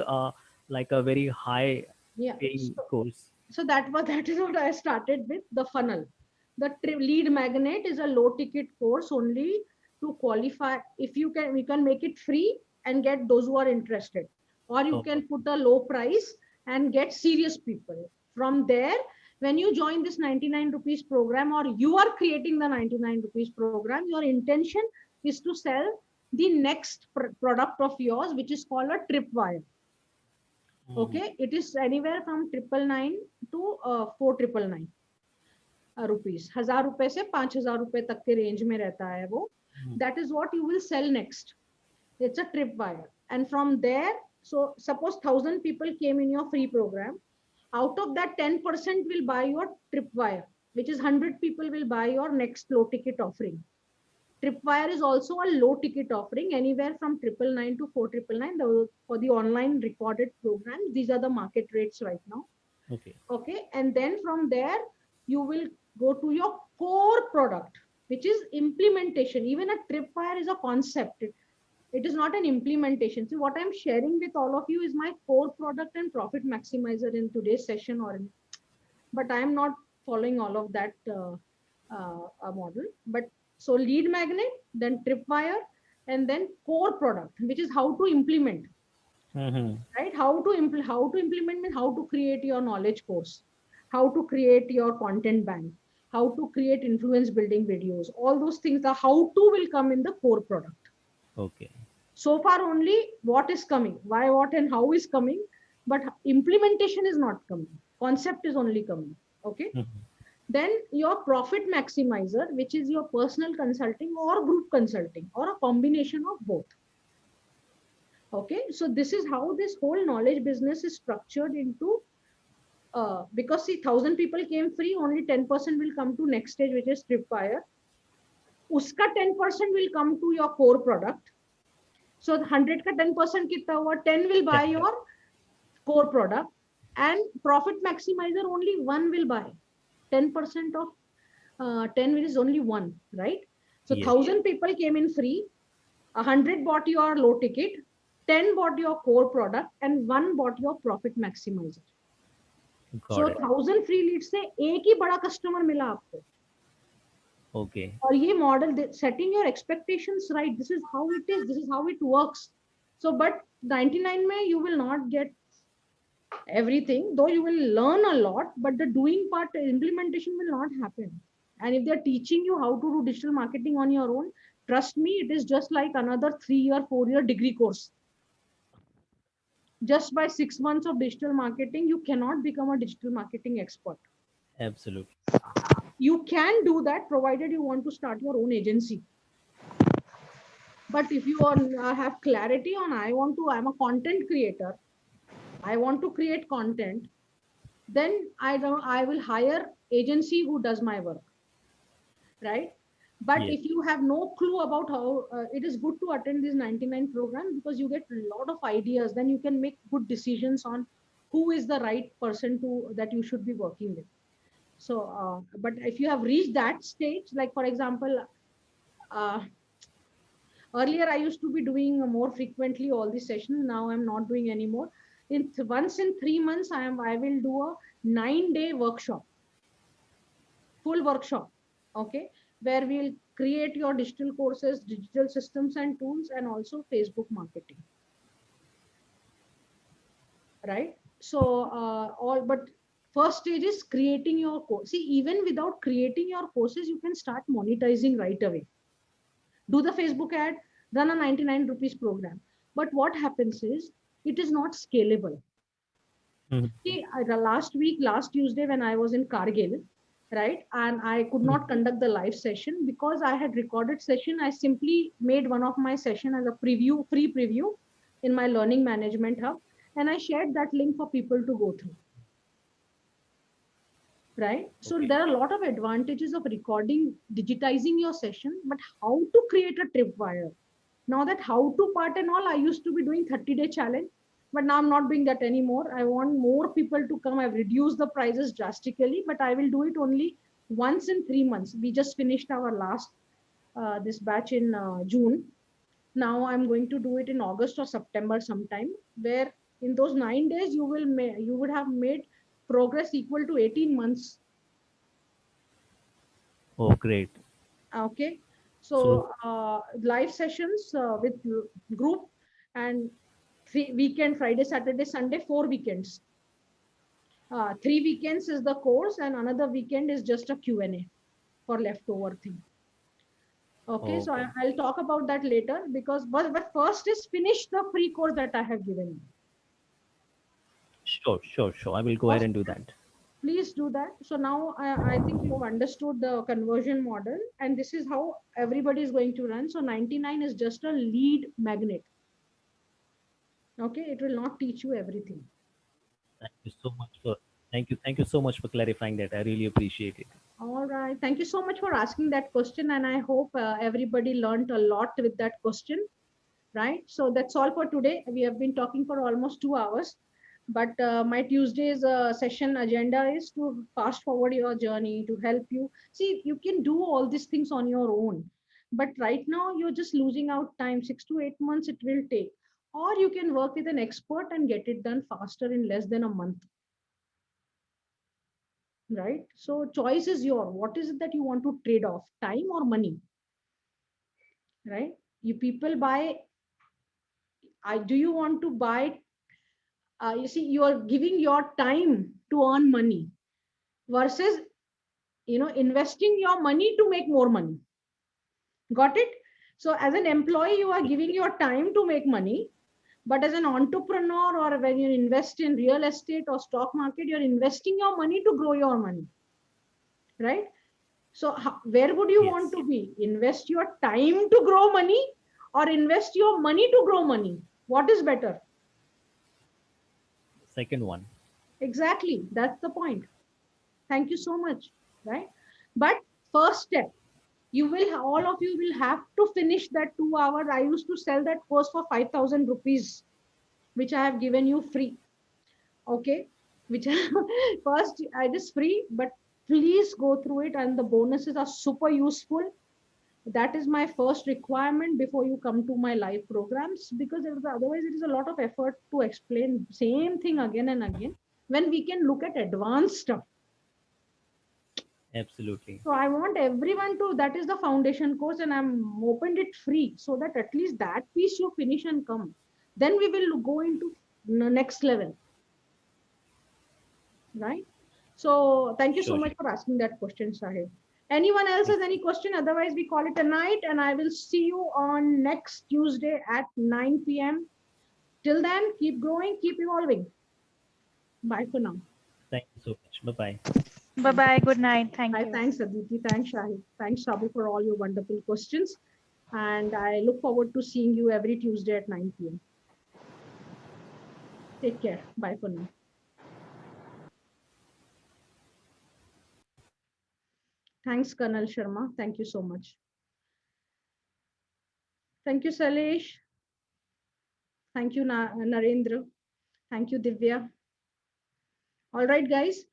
like a very high Yeah. paying course? So that is what I started with, the funnel. The lead magnet is a low ticket course only to qualify. If you can, we can make it free and get those who are interested, or you Okay. can put a low price and get serious people. From there, when you join this 99 rupees program, or you are creating the 99 rupees program, your intention is to sell the next product of yours, which is called a tripwire. Mhm. Okay, it is anywhere from 999 to 4999 rupees. 1000 रुपए से 5000 रुपए तक के range में रहता है वो. Mhm. That is what you will sell next. It's a tripwire. And from there, so suppose 1000 people came in your free program. Out of that, 10% will buy your tripwire, which is 100 people will buy your next low ticket offering. Tripwire is also a low ticket offering, anywhere from 999 to 4999 for the online recorded programs. These are the market rates right now. Okay. Okay, and then from there you will go to your core product, which is implementation. Even a tripwire is a concept. It is not an implementation. So what I'm sharing with all of you is my core product and profit maximizer in today's session, or in, but I am not following all of that model. But so lead magnet, then tripwire, and then core product, which is how to implement. Mm-hmm. Right? How to implement means how to create your knowledge course, how to create your content bank, how to create influence building videos. All those things, the how to will come in the core product. Okay. So far only what is coming, why, what, and how is coming, but implementation is not coming. Concept is only coming. Okay. Mhm. Then your profit maximizer, which is your personal consulting or group consulting or a combination of both. Okay, so this is how this whole knowledge business is structured into. Because see, 1000 people came free, only 10% will come to next stage, which is tripwire. Uska 10% will come to your core product. So 100 ka 10% कितना हुआ, 10 will buy 10%. your core product, and profit maximizer only one will buy. 10% of 10 is only one, right? So Yes. 1000 people came in free, 100 bought your low ticket, 10 bought your core product, and one bought your profit maximizer. Got So it. 1000 free leads से एक ही बड़ा customer मिला आपको. Okay. और ये model, setting your expectations right, this is how it is, this is how it works. So but 99 में you will not get everything, though you will learn a lot, but the doing part, implementation will not happen. And if they're teaching you how to do digital marketing on your own, trust me, it is just like another 3 year 4 year degree course. Just by 6 months of digital marketing, you cannot become a digital marketing expert. Absolutely. You can do that provided you want to start your own agency. But if you have clarity on, I'm a content creator, I want to create content, then I will hire agency who does my work, right? But Yes. if you have no clue about how, it is good to attend this 99 program, because you get a lot of ideas, then you can make good decisions on who is the right person to that you should be working with. So but if you have reached that stage, like for example, uh, earlier I used to be doing more frequently all these sessions, now I'm not doing anymore. Once in 3 months I will do a 9-day workshop, full workshop. Okay, where we'll create your digital courses, digital systems and tools, and also Facebook marketing, right? So all but first stage is creating your course. See, even without creating your courses, you can start monetizing right away. Do the Facebook ad, run a 99 rupees program. But what happens is it is not scalable. Mhm. See, last Tuesday, when I was in Kargil, right, and I could not conduct the live session because I had recorded session. I simply made one of my session as a preview, free preview in my learning management hub, and I shared that link for people to go through. Right. So Okay. there are a lot of advantages of recording, digitizing your session, but how to create a tripwire? Now that how to part and all, I used to be doing 30-day challenge, but now I'm not doing that anymore. I want more people to come. I've reduced the prices drastically, but I will do it only once in 3 months. We just finished our last this batch in June. Now I'm going to do it in August or September sometime, where in those 9 days you would have made progress equal to 18 months. Oh, great. Okay. So, So live sessions with group, and 3 weekend, Friday, Saturday, Sunday, 4 weekends. 3 weekends is the course, and another weekend is just a Q&A for leftover thing. Okay, so okay. I'll talk about that later, because but first is finish the free course that I have given you. Sure, sure, sure. I will go ahead First, and do that. please do that. So now I think you've understood the conversion model, and this is how everybody is going to run. So 99 is just a lead magnet. Okay, it will not teach you everything. Thank you so much for thank you so much for clarifying that. I really appreciate it. All right, thank you so much for asking that question, and I hope everybody learned a lot with that question. Right, so that's all for today. We have been talking for almost 2 hours, but my Tuesday's session agenda is to fast forward your journey, to help you. See, you can do all these things on your own, but right now you're just losing out time. 6 to 8 months it will take, or you can work with an expert and get it done faster in less than a month. Right, so choice is your. What is it that you want to trade off, time or money? Right, you people buy. Do you want to buy? You see, you are giving your time to earn money versus investing your money to make more money. Got it? So as an employee, you are giving your time to make money, but as an entrepreneur, or when you invest in real estate or stock market, you're investing your money to grow your money. Right, so where would you want Yes. to be? Invest your time to grow money, or invest your money to grow money? What is better? Second one. Exactly, that's the point. Thank you so much. Right, but first step, all of you will have to finish that 2 hours. I used to sell that course for 5,000 rupees, which I have given you free. Okay, which first it is free, but please go through it, and the bonuses are super useful. That is my first requirement before you come to my live programs, because otherwise it is a lot of effort to explain same thing again and again, when we can look at advanced stuff. Absolutely. So I want everyone to, that is the foundation course, and I'm opened it free, so that at least that piece you finish and come. Then we will go into next level, right? So thank you so Sure, much sure. for asking that question, Sahib. Anyone else has any question? Otherwise, we call it a night, and I will see you on next Tuesday at 9 p.m. Till then, keep growing, keep evolving. Bye for now. Thank you so much. Bye bye. Bye Thank you. bye. Good night. Thank Bye. you. Thanks, Aditi. Thanks, Shahid. Thanks, Shabu, for all your wonderful questions. And I look forward to seeing you every Tuesday at 9 p.m. Take care. Bye for now. Thanks, Colonel Sharma. Thank you so much. Thank you, Salesh. Thank you, Narendra. Thank you, Divya. All right, guys.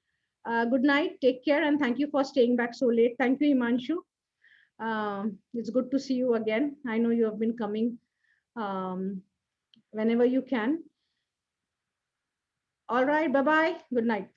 Good night. Take care. And thank you for staying back so late. Thank you, Imanshu. It's good to see you again. I know you have been coming um, whenever you can. All right. Bye bye. Good night.